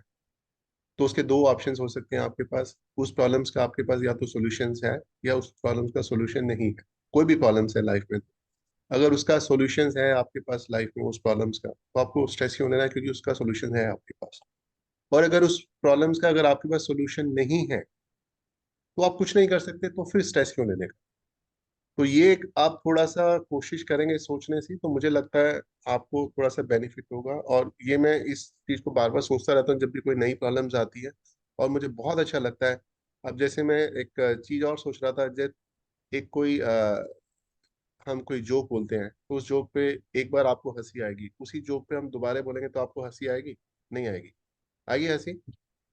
तो उसके दो ऑप्शंस हो सकते हैं आपके पास। उस प्रॉब्लम्स का आपके पास या तो सॉल्यूशंस है या उस प्रॉब्लम्स का सॉल्यूशन नहीं है। कोई भी प्रॉब्लम्स है लाइफ में, अगर उसका सॉल्यूशंस है आपके पास लाइफ में उस प्रॉब्लम्स का, तो आपको स्ट्रेस क्यों लेना है, क्योंकि उसका सॉल्यूशन है आपके पास। और अगर उस प्रॉब्लम्स का अगर आपके पास सॉल्यूशन नहीं है तो आप कुछ नहीं कर सकते, तो फिर स्ट्रेस क्यों लेने का। तो ये एक आप थोड़ा सा कोशिश करेंगे सोचने से, तो मुझे लगता है आपको थोड़ा सा बेनिफिट होगा। और ये मैं इस चीज को बार बार सोचता रहता हूँ जब भी कोई नई प्रॉब्लम्स आती है, और मुझे बहुत अच्छा लगता है। अब जैसे मैं एक चीज और सोच रहा था, जब एक कोई हम कोई जोक बोलते हैं, तो उस जोक पे एक बार आपको हंसी आएगी, उसी जोक पे हम दोबारा बोलेंगे तो आपको हंसी आएगी? नहीं आएगी। आएगी हंसी?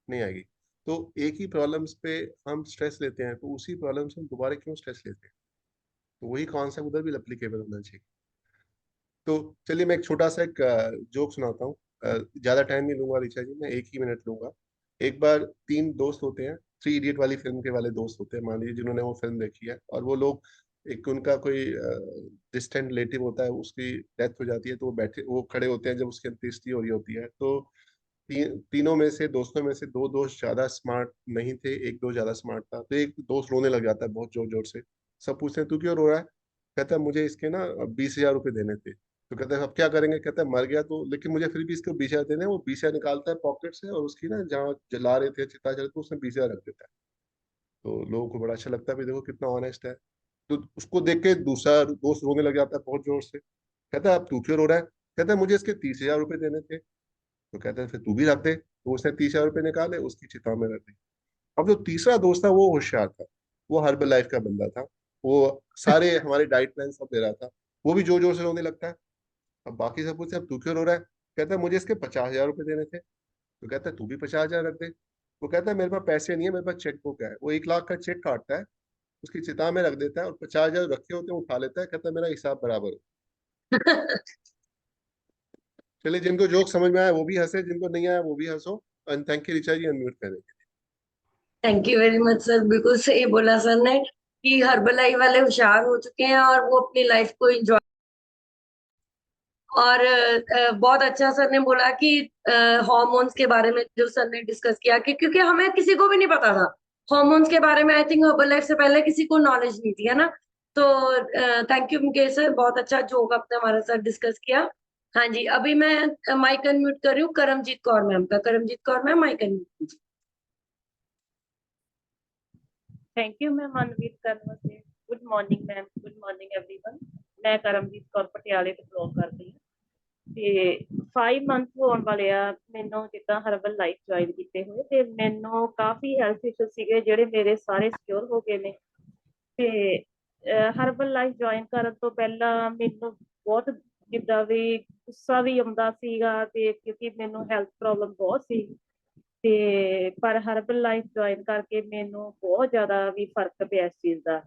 नहीं आएगी। तो एक ही प्रॉब्लम्स पे हम स्ट्रेस लेते हैं, तो उसी प्रॉब्लम से हम दोबारा क्यों स्ट्रेस लेते हैं? तो वही कॉन्सेप्ट उधर भी एप्लीकेबल होना चाहिए। तो चलिए मैं एक छोटा सा एक जोक सुनाता हूँ। ज्यादा टाइम नहीं लूंगा ऋचा जी, मैं 1 ही मिनट लूंगा। एक बार 3 दोस्त होते हैं, थ्री इडियट वाली फिल्म के वाले दोस्त होते हैं, मान लीजिए, जिन्होंने वो फिल्म देखी है। और वो लोग, एक उनका कोई डिस्टेंट रिलेटिव होता है, उसकी डेथ हो जाती है, तो वो खड़े होते हैं जब उसकी अंत्येष्टि हो रही होती है। तो तीनों में से, दोस्तों में से, 2 दोस्त ज्यादा स्मार्ट नहीं थे, एक दोस्त ज्यादा स्मार्ट था। तो एक दोस्त रोने लग जाता है बहुत जोर जोर से। सब पूछते हैं तू क्यों रो रहा है? कहता है मुझे इसके ना 20,000 रुपये देने थे। तो कहते हैं अब क्या करेंगे, कहते हैं मर गया तो, लेकिन मुझे फिर भी इसको 20,000 देने हैं। वो 20,000 निकालता है पॉकेट से, और उसकी ना जहाँ जला रहे थे, चिता जल, तो उसने 20,000 रख देता है। तो लोगों को बड़ा अच्छा लगता है, भी देखो कितना ऑनेस्ट है। तो उसको देख के दूसरा दोस्त रोने लग जाता है बहुत जोर से। कहता है अब तू क्यों रो रहा है? कहता है मुझे इसके 30,000 रुपये देने थे। तो कहता है फिर तू भी रख दे। तो उसने 30,000 रुपये निकाले, उसकी चिता में रख दी। अब जो तीसरा दोस्त था वो होशियार था, वो हर्बल लाइफ का बंदा था। वो सारे हमारे डाइट प्लान सब दे रहा था। वो भी जोर जोर से रोने लगता है। अब बाकी सब पूछते अब तू क्यों रो रहा है? कहता है मुझे इसके 50,000 रुपये देने थे। तो कहता है तू भी 50,000 रख दे। वो कहता है मेरे पास पैसे नहीं है, मेरे पास चेक बुक है। वो 1 लाख का चेक काटता है, उसकी चिता में रख देता है, और 50,000 रखे होते हैं उठा लेता है, कहता है मेरा हिसाब बराबर हो। चलिए, जिनको जोक समझ में आया वो भी हंसे, जिनको नहीं आया वो भी हंसो। And thank you Richa ji, unmute करें। Thank you very much sir, बिल्कुल सही बोला सर ने कि हर्बल वाले होशियार हो चुके हैं और वो अपनी लाइफ को एंजॉय। और बहुत अच्छा सर ने बोला कि हॉर्मोन्स के बारे में जो सर ने डिस्कस किया, कि क्योंकि हमें किसी को भी नहीं पता था हॉर्मोन्स के बारे में। आई थिंक हर्बल लाइफ से पहले किसी को नॉलेज नहीं थी, है ना। तो थैंक यू मुकेश सर, बहुत अच्छा जोक आपने हमारे साथ डिस्कस किया। हाँ जी, अभी मैं माइक अनम्यूट कर रही हूँ करमजीत कौर मैम का। Karamjit Kaur ma'am, mic unmute कीजिए। थैंक यू मैम अनवीर करने से। Good morning ma'am, good morning everyone. मैं ਕਰਮਜੀਤ ਕੌਰ ਪਟਿਆਲੇ ਤੋਂ ਬਿਲੋਂਗ ਕਰਦੀ ਹਾਂ ਤੇ 5 ਮੰਥ ਹੋਣ ਵਾਲੇ ਆ ਮੈਨੂੰ ਜਿੱਦਾਂ ਹਰਬਲ ਲਾਈਫ ਜੁਆਇਨ ਕੀਤੇ ਹੋਏ ਤੇ ਮੈਨੂੰ ਕਾਫੀ ਹੈਲਥ ਇਸ਼ੂ ਸੀਗੇ ਜਿਹੜੇ ਮੇਰੇ ਸਾਰੇ ਸਿਕਿਉਰ ਹੋ ਗਏ ਨੇ ਤੇ ਹਰਬਲ ਲਾਈਫ ਜੁਆਇਨ ਕਰਨ ਤੋਂ ਪਹਿਲਾਂ ਮੈਨੂੰ ਬਹੁਤ ਜਿੱਦਾਂ ਵੀ ਗੁੱਸਾ ਵੀ ਆਉਂਦਾ ਸੀਗਾ ਤੇ ਕਿਉਂਕਿ ਮੈਨੂੰ ਹੈਲਥ ਪ੍ਰੋਬਲਮ ਬਹੁਤ ਸੀ ਤੇ ਪਰ ਹਰਬਲ ਲਾਈਫ ਜੁਆਇਨ ਕਰਕੇ ਮੈਨੂੰ ਬਹੁਤ ਜ਼ਿਆਦਾ ਵੀ ਫਰਕ ਪਿਆ ਇਸ ਚੀਜ਼ ਦਾ।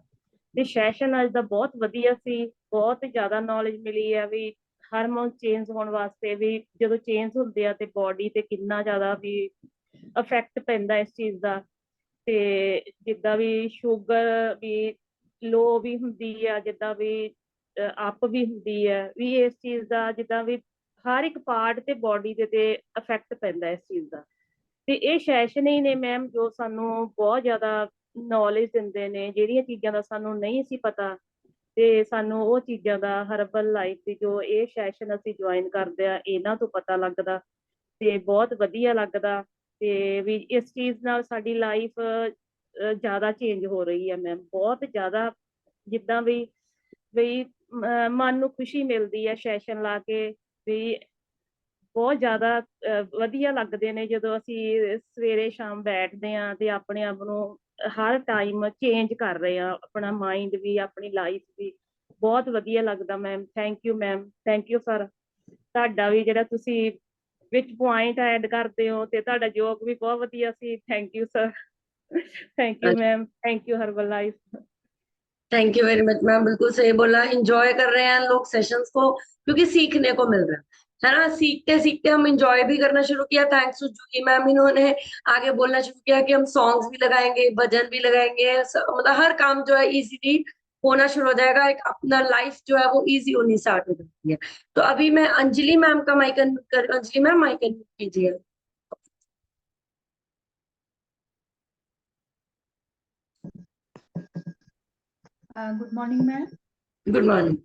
ਤੇ ਸੈਸ਼ਨ ਅੱਜ ਦਾ ਬਹੁਤ ਵਧੀਆ ਸੀ, ਬਹੁਤ ਜ਼ਿਆਦਾ ਨੌਲੇਜ ਮਿਲੀ ਆ ਵੀ ਹਾਰਮੋਨ ਚੇਂਜ ਹੋਣ ਵਾਸਤੇ ਵੀ ਜਦੋਂ ਚੇਂਜ ਹੁੰਦੇ ਆ ਤੇ ਬੋਡੀ ਤੇ ਕਿੰਨਾ ਜ਼ਿਆਦਾ ਵੀ ਇਫੈਕਟ ਪੈਂਦਾ ਇਸ ਚੀਜ਼ ਦਾ। ਤੇ ਜਿੱਦਾਂ ਵੀ ਸ਼ੂਗਰ ਵੀ ਲੋ ਵੀ ਹੁੰਦੀ ਆ, ਜਿੱਦਾਂ ਵੀ ਅਪ ਵੀ ਹੁੰਦੀ ਹੈ ਵੀ ਇਸ ਚੀਜ਼ ਦਾ, ਜਿੱਦਾਂ ਵੀ ਹਰ ਇੱਕ ਪਾਰਟ ਤੇ ਬੋਡੀ ਦੇ ਤੇ ਇਫੈਕਟ ਪੈਂਦਾ ਇਸ ਚੀਜ਼ ਦਾ। ਤੇ ਇਹ ਸੈਸ਼ਨ ਹੀ ਨੇ ਮੈਮ ਜੋ ਸਾਨੂੰ ਬਹੁਤ ਜ਼ਿਆਦਾ ਨੌਲੇਜ ਦਿੰਦੇ ਨੇ, ਜਿਹੜੀਆਂ ਚੀਜ਼ਾਂ ਦਾ ਸਾਨੂੰ ਨਹੀਂ ਸੀ ਪਤਾ ਤੇ ਸਾਨੂੰ ਉਹ ਚੀਜ਼ਾਂ ਦਾ ਹਰਬਲ ਲਾਈਫ ਦੀ ਜੋ ਇਹ ਸੈਸ਼ਨ ਅਸੀਂ ਜੁਆਇਨ ਕਰਦੇ ਆ ਇਹਨਾਂ ਤੋਂ ਪਤਾ ਲੱਗਦਾ ਤੇ ਬਹੁਤ ਵਧੀਆ ਲੱਗਦਾ। ਤੇ ਵੀ ਇਸ ਚੀਜ਼ ਨਾਲ ਸਾਡੀ ਲਾਈਫ ਜ਼ਿਆਦਾ ਚੇਂਜ ਹੋ ਰਹੀ ਹੈ ਮੈਮ, ਬਹੁਤ ਜ਼ਿਆਦਾ। ਜਿੱਦਾਂ ਵੀ ਮਨ ਨੂੰ ਖੁਸ਼ੀ ਮਿਲਦੀ ਹੈ ਸੈਸ਼ਨ ਲਾ ਕੇ ਵੀ ਬਹੁਤ ਜ਼ਿਆਦਾ ਵਧੀਆ ਲੱਗਦੇ ਨੇ ਜਦੋਂ ਅਸੀਂ ਸਵੇਰੇ ਸ਼ਾਮ ਬੈਠਦੇ ਹਾਂ ਤੇ ਆਪਣੇ ਆਪ ਨੂੰ ਹਰ ਟਾਈਮ ਚੇਂਜ ਕਰ ਰਹੇ ਹਾਂ, ਆਪਣਾ ਮਾਈਂਡ ਵੀ ਆਪਣੀ ਲਾਈਫ ਵੀ। ਬਹੁਤ ਵਧੀਆ ਲੱਗਦਾ ma'am. Thank you ma'am, thank you sir. ਤੁਹਾਡਾ ਵੀ ਜਿਹੜਾ ਤੁਸੀਂ ਵਿੱਚ ਪੁਆਇੰਟ ਐਡ ਕਰਦੇ ਹੋ ਤੇ ਤੁਹਾਡਾ ਜੋਕ ਵੀ ਬਹੁਤ ਵਧੀਆ ਸੀ। Thank you sir, thank you ma'am, thank you Herbalife. Thank you very much ma'am, बिल्कुल सही बोला। इंजॉय कर रहे हैं लोग सेशंस को, क्योंकि सीखने को मिल रहा है ना। सीखते सीखते हम इंजॉय भी करना शुरू किया, थैंक्स टू जूही मैम। इन्होंने आगे बोलना शुरू किया कि हम सॉन्ग्स भी लगाएंगे, भजन भी लगाएंगे, मतलब हर काम जो है इजीली होना शुरू हो जाएगा। एक अपना लाइफ जो है वो इजी होनी स्टार्ट हो जाती है। तो अभी मैं अंजलि मैम का माइक अनम्यूट कर, अंजलि मैम माइक अनम्यूट कीजिए। Good morning ma'am. Good morning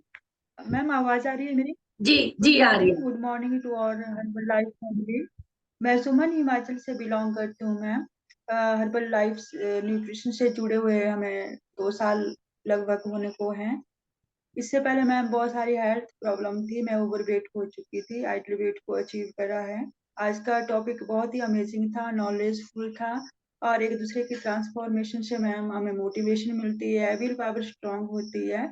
ma'am, आवाज आ रही है मेरी? जी। जी आ रही है। Good morning to all Herbalife family. मैं सुमन हिमाचल से बिलोंग करती हूँ मैम। हर्बल लाइफ न्यूट्रिशन से जुड़े हुए हमें 2 साल लगभग होने को हैं। इससे पहले मैम बहुत सारी हेल्थ प्रॉब्लम थी, मैं ओवरवेट हो चुकी थी, आइडल वेट को अचीव करा है। आज का टॉपिक बहुत ही अमेजिंग था, नॉलेजफुल था, और एक दूसरे की ट्रांसफॉर्मेशन से मैम हमें मोटिवेशन मिलती है, विल पावर स्ट्रांग होती है।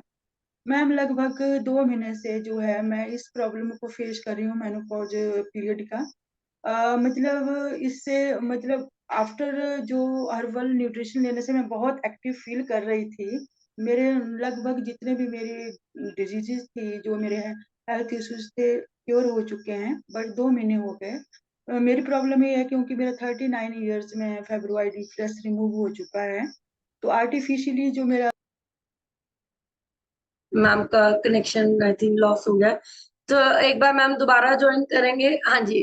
मैम लगभग 2 महीने से जो है मैं इस प्रॉब्लम को फेस कर रही हूँ, मेनोपॉज पीरियड का। मतलब इससे मतलब आफ्टर जो हर्बल न्यूट्रिशन लेने से मैं बहुत एक्टिव फील कर रही थी। मेरे लगभग जितने भी मेरी डिजीजेस थी, जो मेरे हेल्थ इश्यूज थे, क्योर हो चुके हैं, बट 2 महीने हो गए। मेरी प्रॉब्लम ये है क्योंकि मेरा 39 ईयर्स में फेब्रुआरी फ्लस रिमूव हो चुका है, तो आर्टिफिशियली जो मेरा मैम का कनेक्शन आई थिंक लॉस हो गया, तो एक बार मैम दोबारा ज्वाइन करेंगे। हाँ जी,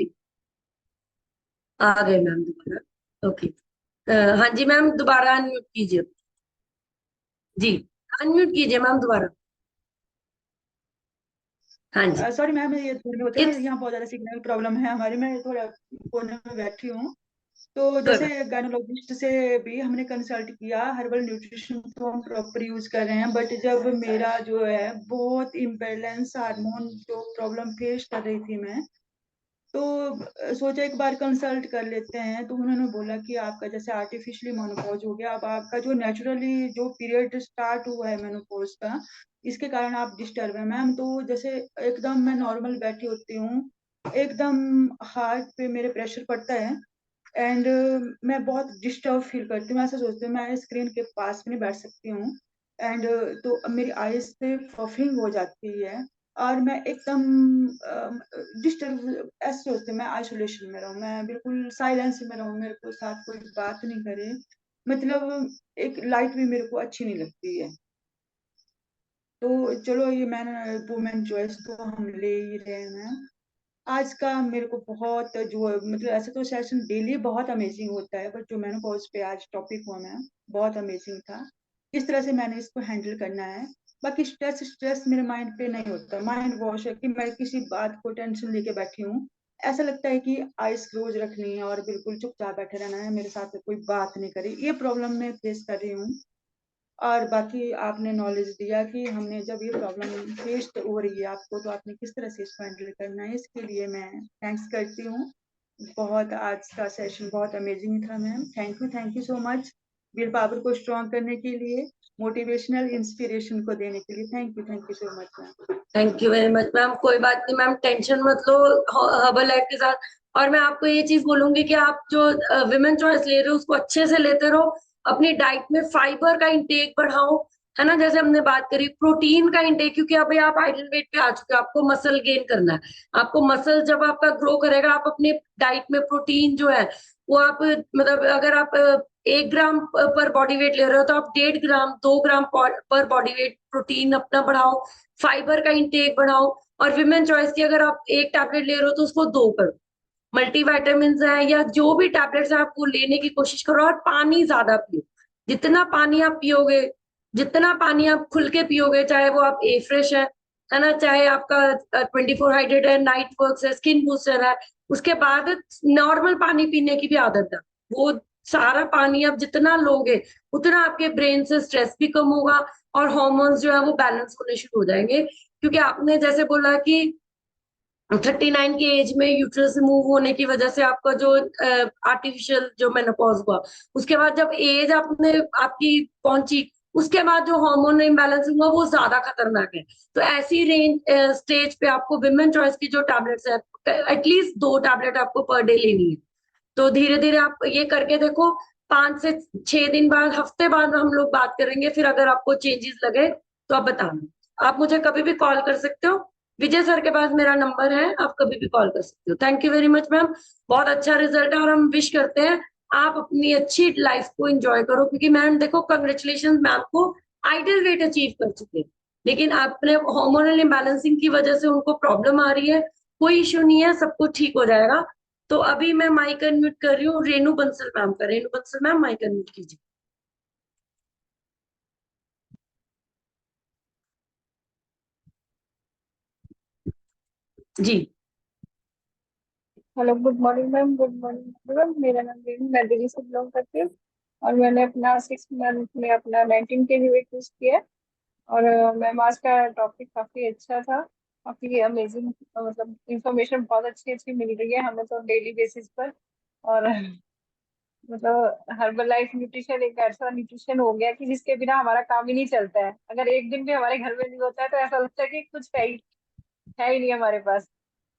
आ गए मैम दोबारा। ओके, हाँ जी मैम, दोबारा अनम्यूट कीजिए। जी, अनम्यूट कीजिए मैम दोबारा। हाँ जी। सॉरी मैम, ये थोड़े होते हैं ना, इट्स यहाँ बहुत ज्यादा सिग्नल प्रॉब्लम है हमारे में, थोड़ा कोने में बैठी हूँ। तो गुड। जैसे गायनोलॉजिस्ट से भी हमने कंसल्ट किया, हर्बल न्यूट्रिशन तो हम प्रॉपर यूज कर रहे हैं, बट जब मेरा जो है बहुत इम्बैलेंस हार्मोन जो प्रॉब्लम फेस कर रही थी मैं, तो सोचा एक बार कंसल्ट कर लेते हैं। तो उन्होंने बोला कि आपका जैसे आर्टिफिशियली मेनोपॉज हो गया, अब आपका जो नेचुरली जो पीरियड स्टार्ट हुआ है मेनोपॉज का, इसके कारण आप डिस्टर्ब है मैम। तो जैसे एकदम मैं नॉर्मल बैठी होती हूँ, एकदम हार्ट पे मेरे प्रेशर पड़ता है, एंड मैं बहुत डिस्टर्ब फील करती हूँ, ऐसा सोचती हूँ मैं स्क्रीन के पास भी नहीं बैठ सकती हूँ। एंड तो मेरी आईज पे पफिंग हो जाती है, और मैं एकदम डिस्टर्ब, ऐसे सोचती हूँ मैं आइसोलेशन में रहूँ, मैं बिल्कुल साइलेंस में रहूँ, मेरे को साथ कोई बात नहीं करे, मतलब एक लाइट भी मेरे को अच्छी नहीं लगती है। तो चलो ये मैंने वुमेन चॉइस तो हम ले ही रहे हैं मैम। आज का मेरे को बहुत जो मतलब ऐसे तो सेशन डेली बहुत अमेजिंग होता है, बट जो मेनोपॉज पे आज टॉपिक हुआ मैम बहुत अमेजिंग था। इस तरह से मैंने इसको हैंडल करना है। बाकी स्ट्रेस स्ट्रेस मेरे माइंड पे नहीं होता, माइंड वॉश है कि मैं किसी बात को टेंशन लेके बैठी हूँ, ऐसा लगता है कि आइस क्लोज रखनी है और बिल्कुल चुपचाप बैठे रहना है, मेरे साथ कोई बात नहीं करे, ये प्रॉब्लम मैं फेस कर रही हूँ। और बाकी आपने नॉलेज दिया कि हमने जब ये प्रॉब्लम फेस हो रही है आपको, तो आपने किस तरह से इसको हैंडल करना है, इसके लिए मैं थैंक्स करती हूँ। बहुत आज का सेशन बहुत अमेजिंग था ma'am, thank you so much. Will power को स्ट्रॉन्ग करने के लिए, मोटिवेशनल इंस्पिरेशन को देने के लिए thank you so much ma'am. Thank you very much ma'am. कोई बात नहीं मैम, टेंशन मत लो हर्बल लाइफ के साथ। और मैं आपको ये चीज बोलूंगी कि आप जो विमेन चॉइस ले रहे हो उसको अच्छे से लेते रहो। अपनी डाइट में फाइबर का इंटेक बढ़ाओ, है ना। जैसे हमने बात करी प्रोटीन का इंटेक, क्योंकि अभी आप आइडल वेट पे आ चुके हो, आपको मसल गेन करना है। आपको मसल जब आपका ग्रो करेगा, आप अपनी डाइट में प्रोटीन जो है वो आप मतलब अगर आप 1 ग्राम पर बॉडी वेट ले रहे हो तो आप 1.5 ग्राम 2 ग्राम पर बॉडी वेट प्रोटीन अपना बढ़ाओ। फाइबर का इंटेक बढ़ाओ। और विमेन चॉइस की अगर आप एक टैबलेट ले रहे हो तो उसको 2 करो। मल्टीविटामिन है या जो भी टैबलेट्स है आपको लेने की कोशिश करो, और पानी ज्यादा पियो। जितना पानी आप पियोगे, जितना पानी आप खुल के पियोगे, चाहे वो आप ए फ्रेश है ना, चाहे आपका 24 हाइड्रेट है, नाइट वर्क्स है, स्किन बूस्टर है, उसके बाद नॉर्मल पानी पीने की भी आदत है। वो सारा पानी आप जितना लोगे उतना आपके ब्रेन से स्ट्रेस भी कम होगा, और हॉर्मोन्स जो है वो बैलेंस होने शुरू हो जाएंगे। क्योंकि आपने जैसे बोला कि 39 की एज में यूट्रस रिमूव होने की वजह से आपका जो आर्टिफिशियल जो मेनोपॉज हुआ, उसके बाद जब एज आपने आपकी पहुंची, उसके बाद जो हार्मोन इम्बैलेंस हुआ वो ज्यादा खतरनाक है। तो ऐसी रेंज स्टेज पे आपको विमेन चॉइस की जो टैबलेट्स है, एटलीस्ट 2 टैबलेट आपको पर डे लेनी है। तो धीरे धीरे आप ये करके देखो। 5 से 6 दिन बाद, हफ्ते बाद हम लोग बात करेंगे, फिर अगर आपको चेंजेस लगे तो आप बताना। आप मुझे कभी भी कॉल कर सकते हो। विजय सर के पास मेरा नंबर है, आप कभी भी कॉल कर सकते हो। Thank you very much ma'am. बहुत अच्छा रिजल्ट है, और हम विश करते हैं आप अपनी अच्छी लाइफ को एंजॉय करो। क्योंकि मैम देखो, कंग्रेचुलेशन मैम को आइडल वेट अचीव कर चुके हैं, लेकिन अपने हार्मोनल इम्बैलेंसिंग की वजह से उनको प्रॉब्लम आ रही है। कोई इश्यू नहीं है, सब कुछ ठीक हो जाएगा। तो अभी मैं माइक अनम्यूट कर रही हूँ रेनू बंसल मैम का। Renu Bansal ma'am, mic unmute कीजिए। जी। Hello, good morning ma'am. Good morning ma'am. मेरा नाम रेनू, मैं दिल्ली से बिलोंग करती हूँ। और मैंने अपना 6 मंथ में अपना 19 kg वेट लूज किया है। और मैम आज का टॉपिक काफी अच्छा था, काफी अमेजिंग। मतलब इंफॉर्मेशन बहुत अच्छी अच्छी मिल रही है हमें तो डेली बेसिस पर। और मतलब हर्बल लाइफ न्यूट्रिशन एक ऐसा न्यूट्रिशन हो गया कि जिसके बिना हमारा काम ही नहीं चलता है। अगर एक दिन भी हमारे घर में नहीं होता है तो ऐसा लगता है कि कुछ है ही नहीं हमारे पास।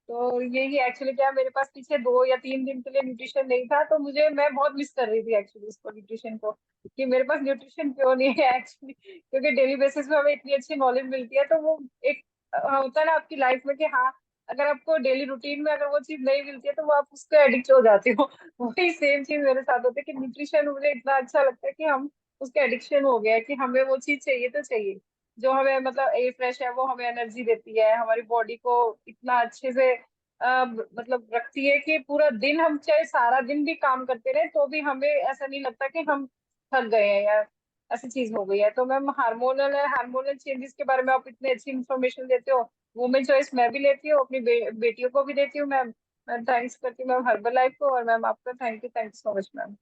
तो यही एक्चुअली क्या, मेरे पास पीछे 2 या 3 दिन के लिए न्यूट्रिशन नहीं था, तो मैं बहुत मिस कर रही थी एक्चुअली इसको, न्यूट्रिशन को, कि मेरे पास न्यूट्रिशन क्यों नहीं है एक्चुअली। क्योंकि डेली बेसिस पे हमें इतनी अच्छी नॉलेज मिलती है, तो वो एक होता है ना आपकी लाइफ में कि हाँ, अगर आपको डेली रूटीन में अगर वो चीज नहीं मिलती है तो वो आप उसको एडिक्ट हो जाते हो। वही सेम चीज मेरे साथ होती है कि न्यूट्रिशन मुझे इतना अच्छा लगता है कि हम उसके एडिक्शन हो गया है, कि हमें वो चीज चाहिए तो चाहिए। जो हमें मतलब ए फ्रेश है, वो हमें एनर्जी देती है, हमारी बॉडी को इतना अच्छे से मतलब रखती है कि पूरा दिन हम चाहे सारा दिन भी काम करते रहे तो भी हमें ऐसा नहीं लगता कि हम थक गए हैं या ऐसी चीज हो गई है। तो मैम हार्मोनल चेंजेस के बारे में आप इतनी अच्छी इन्फॉर्मेशन देते हो, वुमेन चॉइस मैं भी लेती हूँ, अपनी बेटियों को भी देती हूँ मैम। मैं थैंक्स करती हूँ मैम हर्बल लाइफ को, और मैम आपका thank you so much ma'am.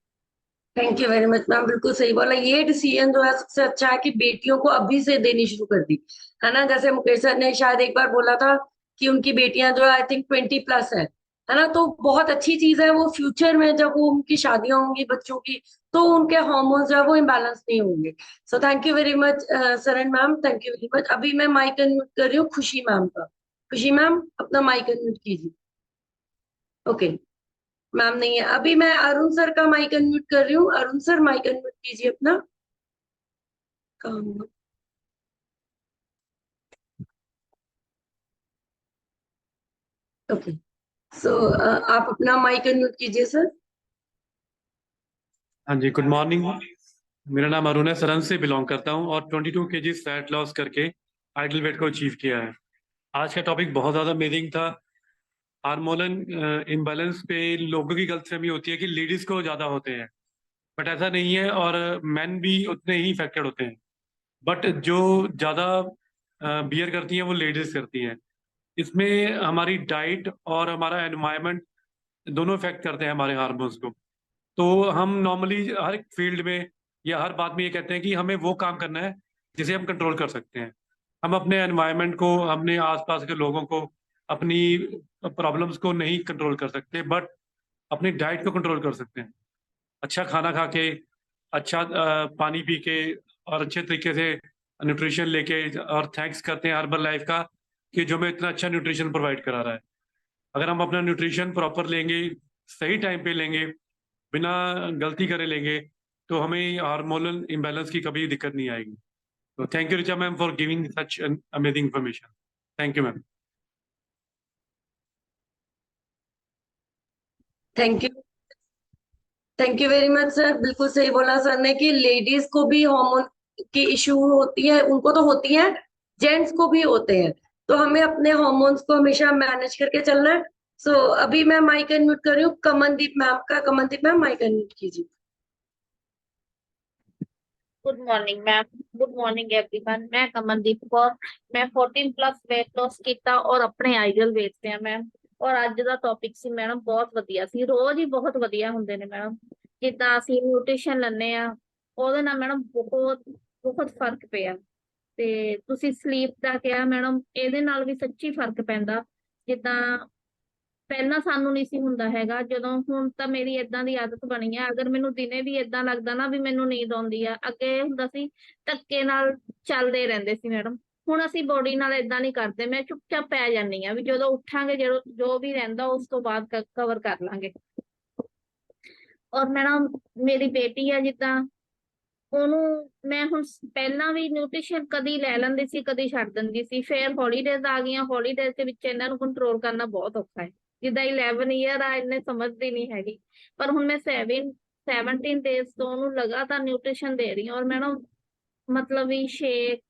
Thank you very much ma'am, बिल्कुल सही बोला। ये डिसीजन जो है सबसे अच्छा है कि बेटियों को अभी से देनी शुरू कर दी, है ना। जैसे मुकेश सर ने शायद एक बार बोला था कि उनकी बेटियां जो आई थिंक 20+ है ना। तो बहुत अच्छी चीज है वो, फ्यूचर में जब वो उनकी शादियां होंगी बच्चों की, तो उनके हार्मोन्स जो है वो इम्बैलेंस नहीं होंगे। सो thank you very much Saran ma'am, thank you very much. अभी मैं माइक अनम्यूट कर रही हूँ खुशी मैम का। खुशी मैम अपना माइक अनम्यूट कीजिए। ओके, मैम नहीं है। अभी मैं अरुण सर का माइक अनम्यूट कर रही हूँ। अरुण सर माइक अनम्यूट कीजिए अपना। कहाँ? ओके, सो आप अपना माइक अनम्यूट कीजिए सर। हाँ जी, गुड मॉर्निंग। मेरा नाम अरुण है, सरन से बिलोंग करता हूँ और 22 kg फैट लॉस करके आइडल वेट को अचीव किया है। आज का टॉपिक बहुत ज़्यादा अमेजिंग था। हार्मोनल इम्बैलेंस पे लोगों की गलतफहमी होती है कि लेडीज को ज़्यादा होते हैं, बट ऐसा नहीं है, और मैन भी उतने ही इफेक्टेड होते हैं। बट जो ज़्यादा बियर करती हैं वो लेडीज करती हैं। इसमें हमारी डाइट और हमारा एनवायरनमेंट दोनों इफेक्ट करते हैं हमारे हार्मोन्स को। तो हम नॉर्मली हर एक फील्ड में या हर बात में ये कहते हैं कि हमें वो काम करना है जिसे हम कंट्रोल कर सकते हैं। हम अपने एनवायरनमेंट को, अपने आसपास के लोगों को, अपनी प्रॉब्लम्स को नहीं कंट्रोल कर सकते, बट अपनी डाइट को कंट्रोल कर सकते हैं। अच्छा खाना खा के, अच्छा पानी पी के, और अच्छे तरीके से न्यूट्रिशन लेके। और थैंक्स करते हैं हर्बल लाइफ का कि जो हमें इतना अच्छा न्यूट्रिशन प्रोवाइड करा रहा है। अगर हम अपना न्यूट्रिशन प्रॉपर लेंगे, सही टाइम पे लेंगे, बिना गलती करे लेंगे, तो हमें हार्मोनल इम्बैलेंस की कभी दिक्कत नहीं आएगी। तो thank you Richa ma'am for giving such amazing information. Thank you ma'am. Thank you, thank you very much sir. बिल्कुल सही बोला सर ने कि लेडीज को भी हार्मोन की इशू होती है, उनको तो होती है, जेंट्स को भी होते हैं। तो हमें अपने हार्मोन्स को हमेशा मैनेज करके चलना है। सो अभी मैं माइक अनम्यूट कर रही हूँ कमनदीप मैम का। कमनदीप मैम माइक अनम्यूट कीजिए। Good morning ma'am, good morning everyone. मैं कमलदीप कौर, मैं 14+ weight loss ਕੀਤਾ और ਆਪਣੇ ਆਈਡਲ weight ਤੇ ਆ ਮੈਮ। ਔਰ ਅੱਜ ਦਾ ਟੌਪਿਕ ਸੀ ਮੈਡਮ ਬਹੁਤ ਵਧੀਆ ਸੀ, ਰੋਜ਼ ਹੀ ਬਹੁਤ ਵਧੀਆ ਹੁੰਦੇ ਨੇ ਮੈਡਮ। ਜਿੱਦਾਂ ਅਸੀਂ ਨਿਊਟ੍ਰੀਸ਼ਨ ਲੈਂਦੇ ਆ, ਉਹਦੇ ਨਾਲ ਮੈਡਮ ਬਹੁਤ ਬਹੁਤ ਫਰਕ ਪਿਆ। ਤੇ ਤੁਸੀਂ ਸਲੀਪ ਦਾ ਕਿਹਾ ਮੈਡਮ, ਇਹਦੇ ਨਾਲ ਵੀ ਸੱਚੀ ਫਰਕ ਪੈਂਦਾ। ਜਿੱਦਾਂ ਪਹਿਲਾਂ ਸਾਨੂੰ ਨਹੀਂ ਸੀ ਹੁੰਦਾ ਹੈਗਾ, ਜਦੋਂ ਹੁਣ ਤਾਂ ਮੇਰੀ ਏਦਾਂ ਦੀ ਆਦਤ ਬਣੀ ਆ, ਅਗਰ ਮੈਨੂੰ ਦਿਨੇ ਵੀ ਏਦਾਂ ਲੱਗਦਾ ਨਾ ਵੀ ਮੈਨੂੰ ਨੀਂਦ ਆਉਂਦੀ ਆ, ਅੱਗੇ ਇਹ ਹੁੰਦਾ ਸੀ ਧੱਕੇ ਨਾਲ ਚੱਲਦੇ ਰਹਿੰਦੇ ਸੀ ਮੈਡਮ। ਹੁਣ ਅਸੀਂ ਬੋਡੀ ਨਾਲ ਏਦਾਂ ਨਹੀਂ ਕਰਦੇ, ਮੈਂ ਚੁੱਪਚਾਪ ਪੈ ਜਾਂਦੀ ਆ ਵੀ ਜਦੋਂ ਉੱਠਾਂਗੇ ਜੋ ਵੀ ਰਹਿੰਦਾ ਉਸ ਤੋਂ ਬਾਅਦ ਕਵਰ ਕਰ ਲਾਂਗੇ। ਔਰ ਮੈਡਮ ਮੇਰੀ ਬੇਟੀ ਆ, ਜਿੱਦਾਂ ਉਹਨੂੰ ਮੈਂ ਹੁਣ ਪਹਿਲਾਂ ਵੀ ਨਿਊਟ੍ਰੀਸ਼ਨ ਕਦੀ ਲੈ ਲੈਂਦੀ ਸੀ, ਕਦੀ ਛੱਡ ਦਿੰਦੀ ਸੀ। ਫਿਰ ਹੌਲੀਡੇਜ਼ ਆ ਗਈਆਂ, ਹੌਲੀਡੇਜ਼ ਦੇ ਵਿੱਚ ਇਹਨਾਂ ਨੂੰ ਕੰਟਰੋਲ ਕਰਨਾ ਬਹੁਤ ਔਖਾ ਹੈ। ਜਿੱਦਾਂ 11 ਈਅਰ ਆ, ਇਹਨੇ ਸਮਝਦੀ ਨਹੀਂ ਹੈਗੀ। ਪਰ ਹੁਣ ਮੈਂ 17 ਡੇਜ਼ ਤੋਂ ਉਹਨੂੰ ਲਗਾਤਾਰ ਨਿਊਟ੍ਰੀਸ਼ਨ ਦੇ ਰਹੀ ਹਾਂ। ਔਰ ਮੈਡਮ ਮਤਲਬ ਵੀ shake,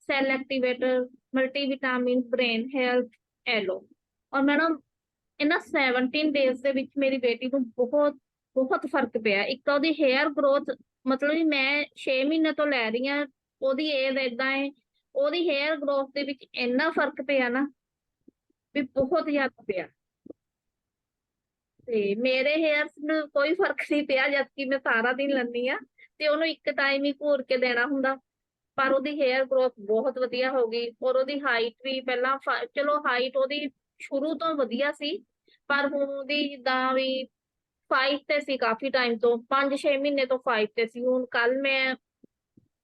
cell activator, multivitamin, brain health aloe. ਔਰ ਮੈਡਮ ਇਹਨਾਂ 17 ਡੇਜ਼ ਦੇ ਵਿੱਚ ਮੇਰੀ ਬੇਟੀ ਨੂੰ ਬਹੁਤ ਬਹੁਤ ਫਰਕ ਪਿਆ। ਇੱਕ ਤਾਂ ਉਹਦੀ ਹੇਅਰ ਗਰੋਥ, ਮਤਲਬ ਵੀ ਮੈਂ 6 ਮਹੀਨੇ ਤੋਂ ਲੈ ਰਹੀ ਹਾਂ, ਉਹਦੀ ਏਜ ਏਦਾਂ ਹੈ, ਉਹਦੀ ਹੇਅਰ ਗਰੋਥ ਦੇ ਵਿੱਚ ਇੰਨਾ ਫਰਕ ਪਿਆ ਨਾ ਵੀ ਬਹੁਤ ਜ਼ਿਆਦਾ ਪਿਆ। ਤੇ ਮੇਰੇ ਹੇਅਰਸ ਨੂੰ ਕੋਈ ਫਰਕ ਨਹੀਂ ਪਿਆ, ਜਦਕਿ ਮੈਂ ਸਾਰਾ ਦਿਨ ਲੈਂਦੀ ਆ ਤੇ ਉਹਨੂੰ ਇੱਕ ਟਾਈਮ ਹੀ ਘੂਰ ਕੇ ਦੇਣਾ ਹੁੰਦਾ। ਪਰ ਉਹਦੀ ਹੇਅਰ ਗਰੋਥ ਬਹੁਤ ਵਧੀਆ ਹੋ ਗਈ। ਔਰ ਉਹਦੀ ਹਾਈਟ ਵੀ ਪਹਿਲਾਂ ਚਲੋ ਹਾਈਟ ਉਹਦੀ ਸ਼ੁਰੂ ਤੋਂ ਵਧੀਆ ਸੀ, ਪਰ ਹੁਣ ਉਹਦੀ ਜਿੱਦਾਂ ਵੀ 5 ਤੇ ਸੀ ਕਾਫੀ ਟਾਈਮ ਤੋਂ, 5-6 ਮਹੀਨੇ ਤੋਂ 5 ਤੇ ਸੀ। ਹੁਣ ਕੱਲ ਮੈਂ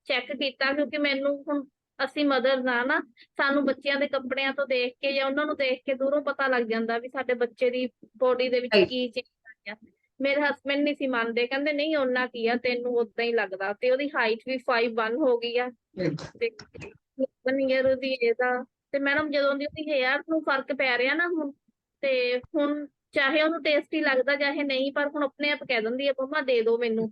ਚੈੱਕ ਕੀਤਾ, ਕਿਉਂਕਿ ਮੈਨੂੰ ਹੁਣ ਅਸੀਂ ਮਦਰ ਨਾ ਸਾਨੂੰ ਬੱਚਿਆਂ ਦੇ ਕੱਪੜਿਆਂ ਤੋਂ ਦੇਖ ਕੇ ਜਾਂ ਉਹਨਾਂ ਨੂੰ ਦੇਖ ਕੇ ਦੂਰੋਂ ਪਤਾ ਲੱਗ ਜਾਂਦਾ ਵੀ ਸਾਡੇ ਬੱਚੇ ਦੀ ਬੋਡੀ ਦੇ ਵਿੱਚ ਕੀ ਚੇਂਜ ਆਇਆ। ਮੇਰੇ ਹਸਬੰਡ ਨਹੀਂ ਸੀ ਮੰਨਦੇ, ਕਹਿੰਦੇ ਨਹੀਂ ਉਹਨਾਂ ਕੀ ਆ, ਤੈਨੂੰ ਉਦਾਂ ਹੀ ਲੱਗਦਾ। ਤੇ ਉਹਦੀ ਹਾਈਟ ਵੀ 5'1" ਹੋ ਗਈ ਆ ਤੇ 1 ਈਅਰ ਉਹਦੀ ਏਜ ਆ। ਤੇ ਮੈਡਮ ਜਦੋਂ ਦੀ ਉਹਦੀ ਹੇਅਰ ਨੂੰ ਫਰਕ ਪੈ ਰਿਹਾ ਨਾ ਹੁਣ, ਤੇ ਹੁਣ ਚਾਹੇ ਉਹਨੂੰ ਟੇਸਟੀ ਲੱਗਦਾ ਚਾਹੇ ਨਹੀਂ, ਪਰ ਹੁਣ ਆਪਣੇ ਆਪ ਕਹਿ ਦਿੰਦੀ ਹੈ ਮੰਮਾ ਦੇ ਦਿਓ ਮੈਨੂੰ।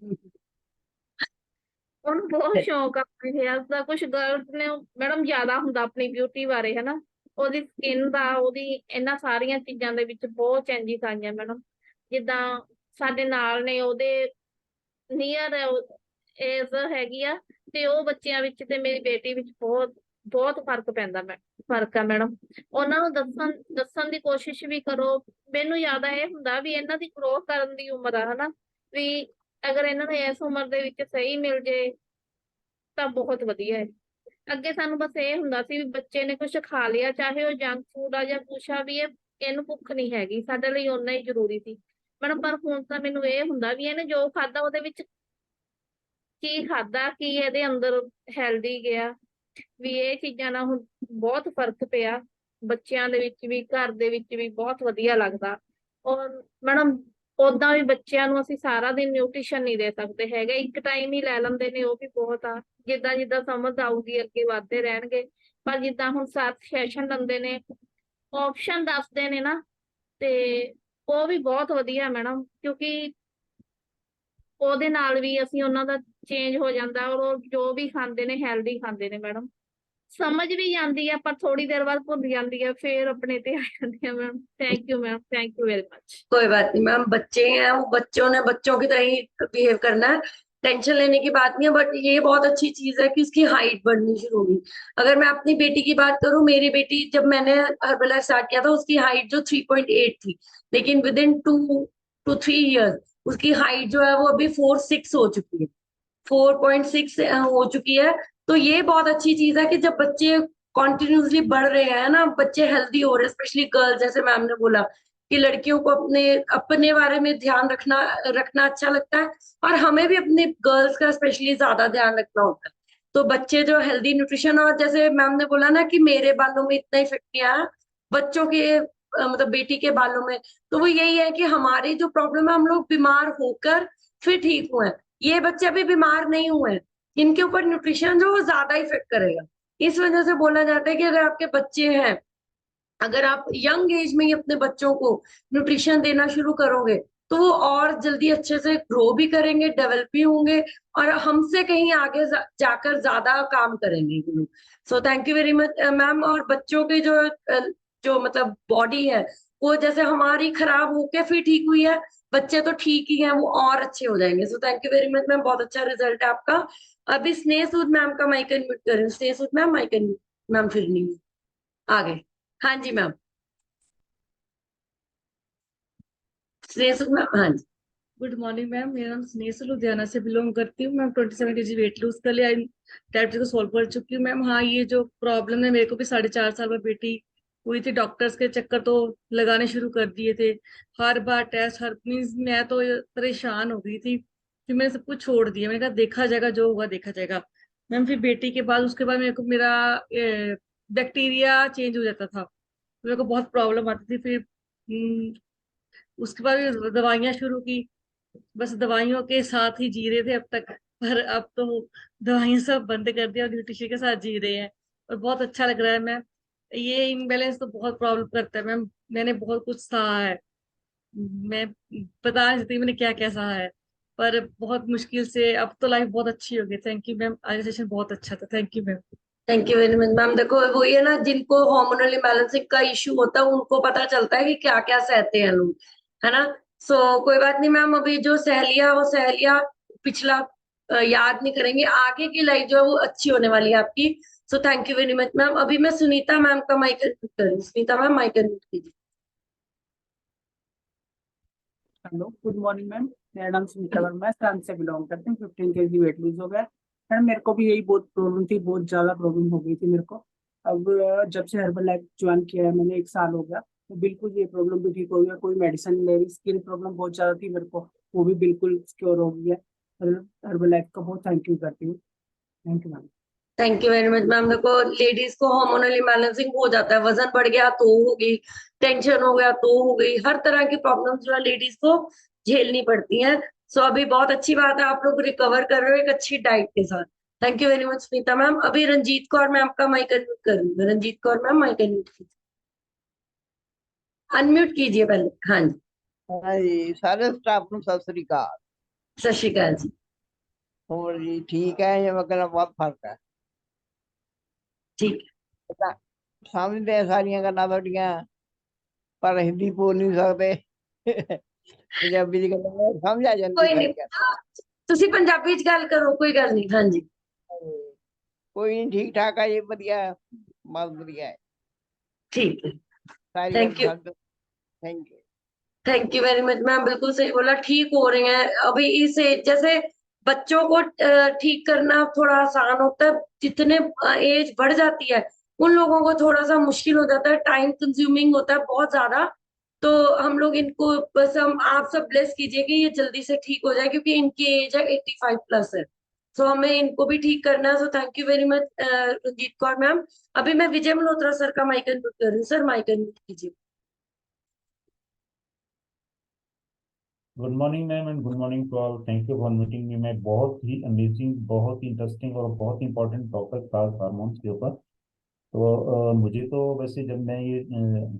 ਉਹਨੂੰ ਬਹੁਤ ਸ਼ੌਕ ਆ ਆਪਣੇ ਹੇਅਰ ਦਾ। ਕੁਛ ਗਰਲਸ ਨੇ ਮੈਡਮ ਜ਼ਿਆਦਾ ਹੁੰਦਾ ਆਪਣੀ ਬਿਊਟੀ ਬਾਰੇ, ਹਨਾ। ਉਹਦੀ ਸਕਿਨ ਦਾ, ਉਹਦੀ ਇਹਨਾਂ ਸਾਰੀਆਂ ਚੀਜ਼ਾਂ ਦੇ ਵਿੱਚ ਬਹੁਤ ਚੇਂਜਿਸ ਆਈਆਂ ਮੈਡਮ। ਜਿੱਦਾਂ ਸਾਡੇ ਨਾਲ ਨੇ, ਉਹਦੇ ਨੀਅਰ ਏਜ ਹੈਗੀ ਆ, ਤੇ ਉਹ ਬੱਚਿਆਂ ਵਿੱਚ ਤੇ ਮੇਰੀ ਬੇਟੀ ਵਿੱਚ ਬਹੁਤ ਬਹੁਤ ਫਰਕ ਪੈਂਦਾ। ਮੈਂ ਫਰਕ ਆ ਮੈਡਮ। ਉਹਨਾਂ ਨੂੰ ਦੱਸਣ ਦੀ ਕੋਸ਼ਿਸ਼ ਵੀ ਕਰੋ। ਮੈਨੂੰ ਜ਼ਿਆਦਾ ਇਹ ਹੁੰਦਾ ਵੀ ਇਹਨਾਂ ਦੀ ਗਰੋਥ ਕਰਨ ਦੀ ਉਮਰ ਆ ਹਨਾ, ਵੀ ਅਗਰ ਇਹਨਾਂ ਨੂੰ ਇਸ ਉਮਰ ਦੇ ਵਿੱਚ ਸਹੀ ਮਿਲ ਜੇ ਤਾਂ ਬਹੁਤ ਵਧੀਆ ਹੈ। ਅੱਗੇ ਸਾਨੂੰ ਬਸ ਇਹ ਹੁੰਦਾ ਸੀ ਵੀ ਬੱਚੇ ਨੇ ਕੁਝ ਖਾ ਲਿਆ, ਚਾਹੇ ਉਹ ਜੰਕ ਫੂਡ ਆ ਜਾਂ ਕੁਛ ਆ, ਵੀ ਇਹਨੂੰ ਭੁੱਖ ਨਹੀਂ ਹੈਗੀ, ਸਾਡੇ ਲਈ ਓਨਾ ਹੀ ਜ਼ਰੂਰੀ ਸੀ ਮੈਡਮ। ਪਰ ਹੁਣ ਤਾਂ ਮੈਨੂੰ ਇਹ ਹੁੰਦਾ ਵੀ ਇਹਨੇ ਜੋ ਖਾਦਾ ਉਹਦੇ ਵਿੱਚ ਕੀ ਖਾਦਾ, ਕੀ ਇਹਦੇ ਅੰਦਰ ਹੈਲਦੀ ਗਿਆ, ਵੀ ਇਹ ਚੀਜ਼ਾਂ ਨਾਲ ਹੁਣ ਬਹੁਤ ਫਰਕ ਪਿਆ ਬੱਚਿਆਂ ਦੇ ਵਿੱਚ ਵੀ, ਘਰ ਦੇ ਵਿੱਚ ਵੀ ਬਹੁਤ ਵਧੀਆ ਲੱਗਦਾ। ਔਰ ਮੈਡਮ ਓਦਾਂ ਵੀ ਬੱਚਿਆਂ ਨੂੰ ਅਸੀਂ ਸਾਰਾ ਦਿਨ ਨਿਊਟ੍ਰੀਸ਼ਨ ਨਹੀਂ ਦੇ ਸਕਦੇ ਹੈਗੇ, ਇੱਕ ਟਾਈਮ ਹੀ ਲੈ ਲੈਂਦੇ ਨੇ, ਉਹ ਵੀ ਬਹੁਤ ਆ। ਜਿੱਦਾਂ ਜਿੱਦਾਂ ਸਮਝ ਆਊਗੀ ਅੱਗੇ ਵੱਧਦੇ ਰਹਿਣਗੇ। ਪਰ ਜਿੱਦਾਂ ਹੁਣ 7 ਸੈਸ਼ਨ ਲੈਂਦੇ ਨੇ, ਆਪਸ਼ਨ ਦੱਸਦੇ ਨੇ ਨਾ, ਤੇ ਉਹ ਵੀ ਬਹੁਤ ਵਧੀਆ ਮੈਡਮ, ਕਿਉਂਕਿ ਉਹਦੇ ਨਾਲ ਵੀ ਅਸੀਂ ਉਹਨਾਂ ਦਾ ਚੇਂਜ ਹੋ ਜਾਂਦਾ, ਔਰ ਉਹ ਜੋ ਵੀ ਖਾਂਦੇ ਨੇ ਹੈਲਦੀ ਖਾਂਦੇ ਨੇ ਮੈਡਮ। ਸਮਝ ਵੀ ਜਾਂਦੀ ਆ ਪਰ ਥੋੜੀ ਦੇਰ ਬਾਅਦ ਭੁੱਲ ਜਾਂਦੀ है, फिर अपने ते आ जाती है ma'am. Thank you ma'am, thank you very much. कोई बात नहीं मैम, बच्चे हैं वो बच्चों ने बच्चों की तरह ही बिहेव करना है, टेंशन लेने की बात नहीं है। बट ये बहुत अच्छी चीज है कि उसकी हाइट बढ़नी शुरू हुई। अगर मैं अपनी बेटी की बात करूं, मेरी बेटी जब मैंने हर्बलाइफ स्टार्ट किया था उसकी हाइट जो 3.8 थी, लेकिन विद इन 2 to 3 years उसकी हाइट जो है वो अभी 4.6 हो चुकी है, 4.6 हो चुकी है। तो ये बहुत अच्छी चीज है कि जब बच्चे कॉन्टिन्यूसली बढ़ रहे हैं ना, बच्चे हेल्दी हो रहे हैं, स्पेशली गर्ल्स, जैसे मैम ने बोला कि लड़कियों को अपने अपने बारे में ध्यान रखना अच्छा लगता है, और हमें भी अपने गर्ल्स का स्पेशली ज्यादा ध्यान रखना होता है। तो बच्चे जो हेल्दी न्यूट्रिशन, और जैसे मैम ने बोला ना कि मेरे बालों में इतना इफेक्ट नहीं आया, बच्चों के मतलब बेटी के बालों में, तो वो यही है कि हमारी जो प्रॉब्लम है, हम लोग बीमार होकर फिर ठीक हुए हैं। ये बच्चे अभी बीमार नहीं हुए हैं, इनके ऊपर न्यूट्रिशन जो वो ज्यादा इफेक्ट करेगा। इस वजह से बोला जाता है कि अगर आपके बच्चे हैं, अगर आप यंग एज में ही अपने बच्चों को न्यूट्रिशन देना शुरू करोगे, तो वो और जल्दी अच्छे से ग्रो भी करेंगे, डेवलप भी होंगे, और हमसे कहीं आगे जाकर ज्यादा काम करेंगे वो लोग। सो thank you very much ma'am. और बच्चों के जो मतलब बॉडी है, वो जैसे हमारी खराब होके फिर ठीक हुई है, बच्चे तो ठीक ही हैं, वो और अच्छे हो जाएंगे। सो thank you very much ma'am, बहुत अच्छा रिजल्ट है आपका। अभी स्नेह सूद मैम का माइक अनम्यूट करें। स्नेह सूद मैम माइक अनम्यूट, मैम फिर नहीं आगे। हाँ जी मैम, स्नेह सूद मैम, हाँ जी। गुड मॉर्निंग मैम, मेरा नाम स्नेह से लुधियाना से बिलोंग करती हूँ मैम। 27 kg वेट लूज कर लिया, डायबिटीज को सॉल्व कर चुकी हूँ मैम। हाँ, ये जो प्रॉब्लम है मेरे को भी 4.5 साल में बेटी हुई थी, डॉक्टर्स के चक्कर तो लगाने शुरू कर दिए थे, हर बार टेस्ट, हर मीन्स मैं तो परेशान हो गई थी, फिर मैंने सब कुछ छोड़ दिया। मैंने कहा देखा जाएगा, जो होगा देखा जाएगा मैम। फिर बेटी के बाद उसके बाद मेरा बैक्टीरिया चेंज हो जाता था, मेरे को बहुत प्रॉब्लम आती थी। फिर उसके बाद दवाइयाँ शुरू की, बस दवाइयों के साथ ही जी रहे थे अब तक, पर अब तो दवाइयाँ सब बंद कर दिया और न्यूट्रिशन के साथ जी रहे हैं, और बहुत अच्छा लग रहा है मैम। ये इम्बैलेंस तो बहुत प्रॉब्लम करता है मैम, मैंने बहुत कुछ सहा है, मैं बता नहीं सकती मैंने क्या क्या सहा है, पर बहुत मुश्किल से अब तो लाइफ बहुत अच्छी हो गई। थैंक यू मैम, आज सेशन बहुत अच्छा था। Thank you ma'am. Thank you very much ma'am. देखो वो ये ना, जिनको हार्मोनल इम्बैलेंसिंग का इश्यू होता है उनको पता चलता है कि क्या क्या सहते हैं लोग, है ना। सो कोई बात नहीं मैम, अभी जो सहेलिया वो सहेलिया पिछला याद नहीं करेंगे, आगे की लाइफ जो है वो अच्छी होने वाली है आपकी। सो thank you very much ma'am. अभी मैं सुनीता मैम का माइक अनम्यूट कर रही हूँ। सुनीता मैम माइक अनम्यूट कीजिए। Hello, good morning ma'am. मेरा नाम सुनीता वर्मा है, फ्रांस से बिलोंग करते हैं। 15 kg वेट लूज हो गया मैम। मेरे को भी यही बहुत प्रॉब्लम थी, बहुत ज्यादा प्रॉब्लम हो गई थी मेरे को। अब जब से हर्बल लाइफ ज्वाइन किया है मैंने, 1 साल हो गया, तो बिल्कुल ये प्रॉब्लम भी ठीक हो गया। कोई मेडिसिन ले रही, स्किन प्रॉब्लम बहुत ज्यादा थी मेरे को, वो भी बिल्कुल क्योर हो गई है। हर्बल लाइफ का बहुत थैंक यू करती हूँ। Thank you ma'am. Thank you very much ma'am. देखो लेडीज को हार्मोनल इम्बैलेंसिंग हो जाता है, वजन बढ़ गया तो हो गई, टेंशन हो गया तो हो गई, हर तरह की प्रॉब्लम्स जो है लेडीज को झेलनी पड़ती हैं। सो अभी बहुत अच्छी बात है, आप लोग रिकवर कर रहे हो एक अच्छी डाइट के साथ। Thank you very much Sunita ma'am. अभी रंजीत कौर मैम का माइक अनम्यूट करूंगी। Ranjit Kaur ma'am mic unmute कीजिए, अनम्यूट कीजिए पहले। हाँ जी, ਹਾਂਜੀ, ਸਾਰੇ ਸਟਾਫ ਨੂੰ ਸਤਿ ਸ੍ਰੀ ਅਕਾਲ। सत श्री अकाल जी। ਹੋਰ ਜੀ ਠੀਕ ਹੈ ਜਾਂ ਮੈਂ ਬਹੁਤ ਫਰਕ ਹੈ? ठीक ਪਤਾ ਸਮਝਦੇ ਆ ਸਾਰੀਆਂ ਗੱਲਾਂ ਤੁਹਾਡੀਆਂ, ਪਰ ਹਿੰਦੀ ਬੋਲ ਨਹੀਂ ਸਕਦੇ। ਪੰਜਾਬੀ ਦੀ ਗੱਲਾਂ ਸਮਝ ਆ ਜਾਂਦੀ कोई नहीं, तुसी पंजाबी च गल करो, कोई गल नहीं। हाँ जी, ਕੋਈ ਨਹੀਂ, ਠੀਕ ਠਾਕ ਹੈ ਜੀ, ਵਧੀਆ, ਬਹੁਤ ਵਧੀਆ ਹੈ। ठीक है, सारी thank you. Thank you. Thank you very much ma'am, बिल्कुल सही बोला, ठीक हो रहे हैं अभी। इस एज जैसे बच्चों को ठीक करना थोड़ा आसान होता है, जितने एज बढ़ जाती है उन लोगों को थोड़ा सा मुश्किल हो जाता है, टाइम कंज्यूमिंग होता है बहुत ज्यादा। तो हम लोग इनको बस, हम आप सब ब्लेस कीजिए कि ये जल्दी से ठीक हो जाए, क्योंकि इनकी एज है 85+ है। सो हमें इनको भी ठीक करना है। So thank you very much Ranjeet Kaur ma'am. अभी मैं विजय मल्होत्रा सर का माइक अनम्यूट कर रही हूँ। सर माइक अनम्यूट कीजिए। Good morning ma'am and good morning to all. Thank you for meeting me. मैं बहुत ही अमेजिंग, बहुत ही इंटरेस्टिंग और बहुत ही इंपॉर्टेंट टॉपिक था हार्मोन्स के ऊपर। तो मुझे तो वैसे जब मैं ये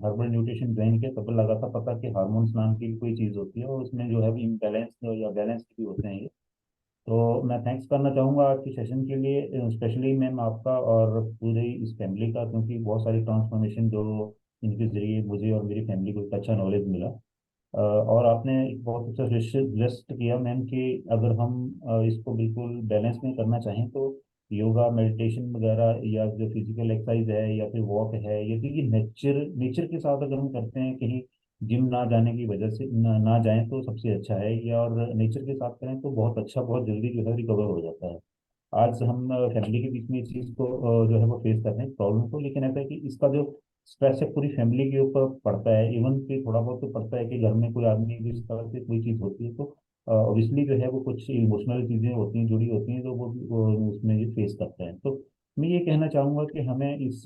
हर्बल न्यूट्रिशन ज्वाइन किया तब लगा था पता कि हार्मोन्स नाम की कोई चीज़ होती है और उसमें जो है इम्बैलेंस या बैलेंस भी होते हैं ये। तो मैं थैंक्स करना चाहूँगा आज के सेशन के लिए, स्पेशली मैम आपका और पूरी इस फैमिली का, क्योंकि बहुत सारी ट्रांसफॉर्मेशन जो इनके जरिए मुझे और मेरी फैमिली को एक अच्छा नॉलेज मिला। और आपने एक बहुत अच्छा सजेस्ट किया मैम कि अगर हम इसको बिल्कुल बैलेंस में करना चाहें तो योगा, मेडिटेशन वगैरह या जो फिजिकल एक्सरसाइज है या फिर वॉक है, यदि ये नेचर नेचर के साथ अगर हम करते हैं, कहीं जिम ना जाने की वजह से ना जाएं तो सबसे अच्छा है, या और नेचर के साथ करें तो बहुत अच्छा, बहुत जल्दी जो है रिकवर हो जाता है। आज हम फैमिली के बीच में इस चीज़ को जो है वो फेस कर रहे हैं प्रॉब्लम को, लेकिन ऐसा है कि इसका जो स्ट्रेस है पूरी फैमिली के ऊपर पड़ता है। इवन कि थोड़ा बहुत तो पड़ता है कि घर में कोई आदमी जिस तरह से कोई चीज़ होती है तो ऑब्वियसली जो है वो कुछ इमोशनल चीज़ें होती हैं, जुड़ी होती हैं, तो वो उसमें ये फेस करते हैं। तो मैं ये कहना चाहूँगा कि हमें इस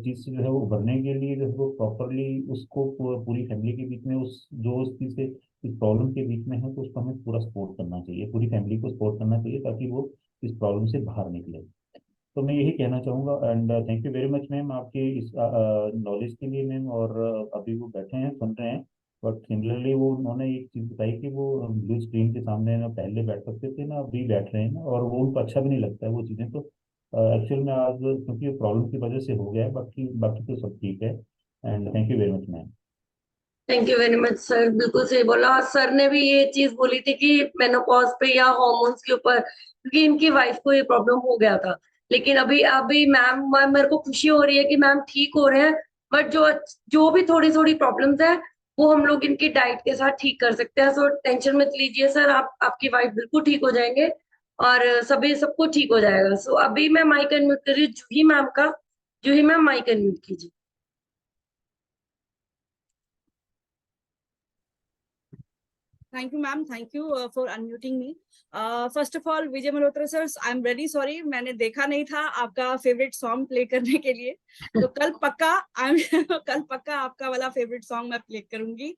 चीज़ से जो है वो उभरने के लिए जो है वो प्रॉपरली उसको पूरी फैमिली के बीच में उस जो उस चीज़ से इस प्रॉब्लम के बीच में है तो उसको हमें पूरा सपोर्ट करना चाहिए, पूरी फैमिली को सपोर्ट करना चाहिए ताकि वो इस प्रॉब्लम से बाहर निकले। तो मैं यही कहना चाहूँगा and thank you very much ma'am आपके इस नॉलेज के लिए मैम। और अभी वो बैठे हैं सुन रहे हैं, बट सिमिलरली वो उन्होंने एक चीज़ बताई कि वो ब्लू स्क्रीन के सामने ना पहले बैठ सकते थे ना अभी बैठ रहे हैं ना, और वो उनको अच्छा भी नहीं लगता है वो चीज़ें। तो एक्चुअल में आज क्योंकि प्रॉब्लम की वजह से हो गया है, बाकी बाकी तो सब ठीक है and thank you very much ma'am. Thank you very much sir, बिल्कुल सही बोला। और सर ने भी ये चीज बोली थी कि मेनोपॉज पे या हार्मोन्स के ऊपर, क्योंकि इनकी वाइफ को ये प्रॉब्लम हो गया था। लेकिन अभी अभी मैम, मेरे को खुशी हो रही है कि मैम ठीक हो रहे हैं। बट जो जो भी थोड़ी थोड़ी प्रॉब्लम्स है वो हम लोग इनकी डाइट के साथ ठीक कर सकते हैं। सो टेंशन मत लीजिए सर, आप आपकी वाइफ बिल्कुल ठीक हो जाएंगे और सभी सबको ठीक हो जाएगा। सो अभी मैं माइक अनम्यूट कर रही हूँ जूही मैम का। जूही मैम माइक अनम्यूट कीजिए। Thank you, ma'am. Thank you for unmuting me. First of all, Vijay Malhotra sir, I'm very sorry. मैंने देखा नहीं था आपका फेवरेट सॉन्ग प्ले करने के लिए, तो कल पक्का आपका वाला फेवरेट सॉन्ग मैं प्ले करूंगी।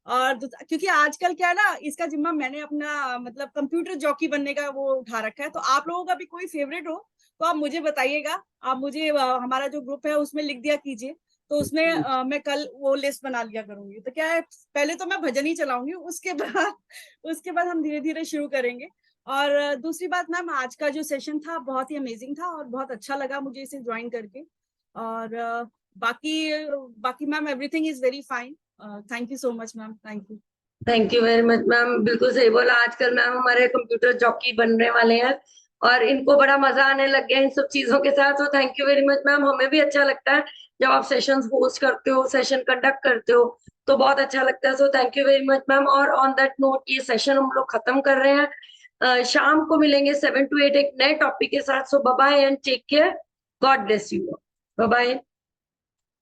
और क्योंकि आजकल क्या है ना, इसका जिम्मा मैंने अपना मतलब कंप्यूटर जॉकी बनने का वो उठा रखा है। तो आप लोगों का भी कोई फेवरेट हो तो आप मुझे बताइएगा। आप मुझे हमारा जो ग्रुप है उसमें लिख दिया कीजिए, तो उसमें मैं कल वो लिस्ट बना लिया करूंगी। तो क्या है, पहले तो मैं भजन ही चलाऊंगी, उसके बाद हम धीरे धीरे शुरू करेंगे। और दूसरी बात मैम, आज का जो सेशन था बहुत ही अमेजिंग था और बहुत अच्छा लगा मुझे इसे ज्वाइन करके। और बाकी ma'am everything is very fine. Thank you so much ma'am, thank you. Thank you very much ma'am, बिल्कुल सही बोला। आजकल मैम हमारे कंप्यूटर जॉकी बनने वाले हैं और इनको बड़ा मजा आने लग गया इन सब चीजों के साथ। तो thank you very much ma'am, हमें भी अच्छा लगता है जब आप सेशंस होस्ट करते हो, सेशन कंडक्ट करते हो, तो बहुत अच्छा लगता है। So thank you very much ma'am. और ऑन दैट नोट ये सेशन हम लोग खत्म कर रहे हैं। शाम को मिलेंगे 7 to 8 एक नए टॉपिक के साथ। So bye bye and take care, God bless you, bye bye.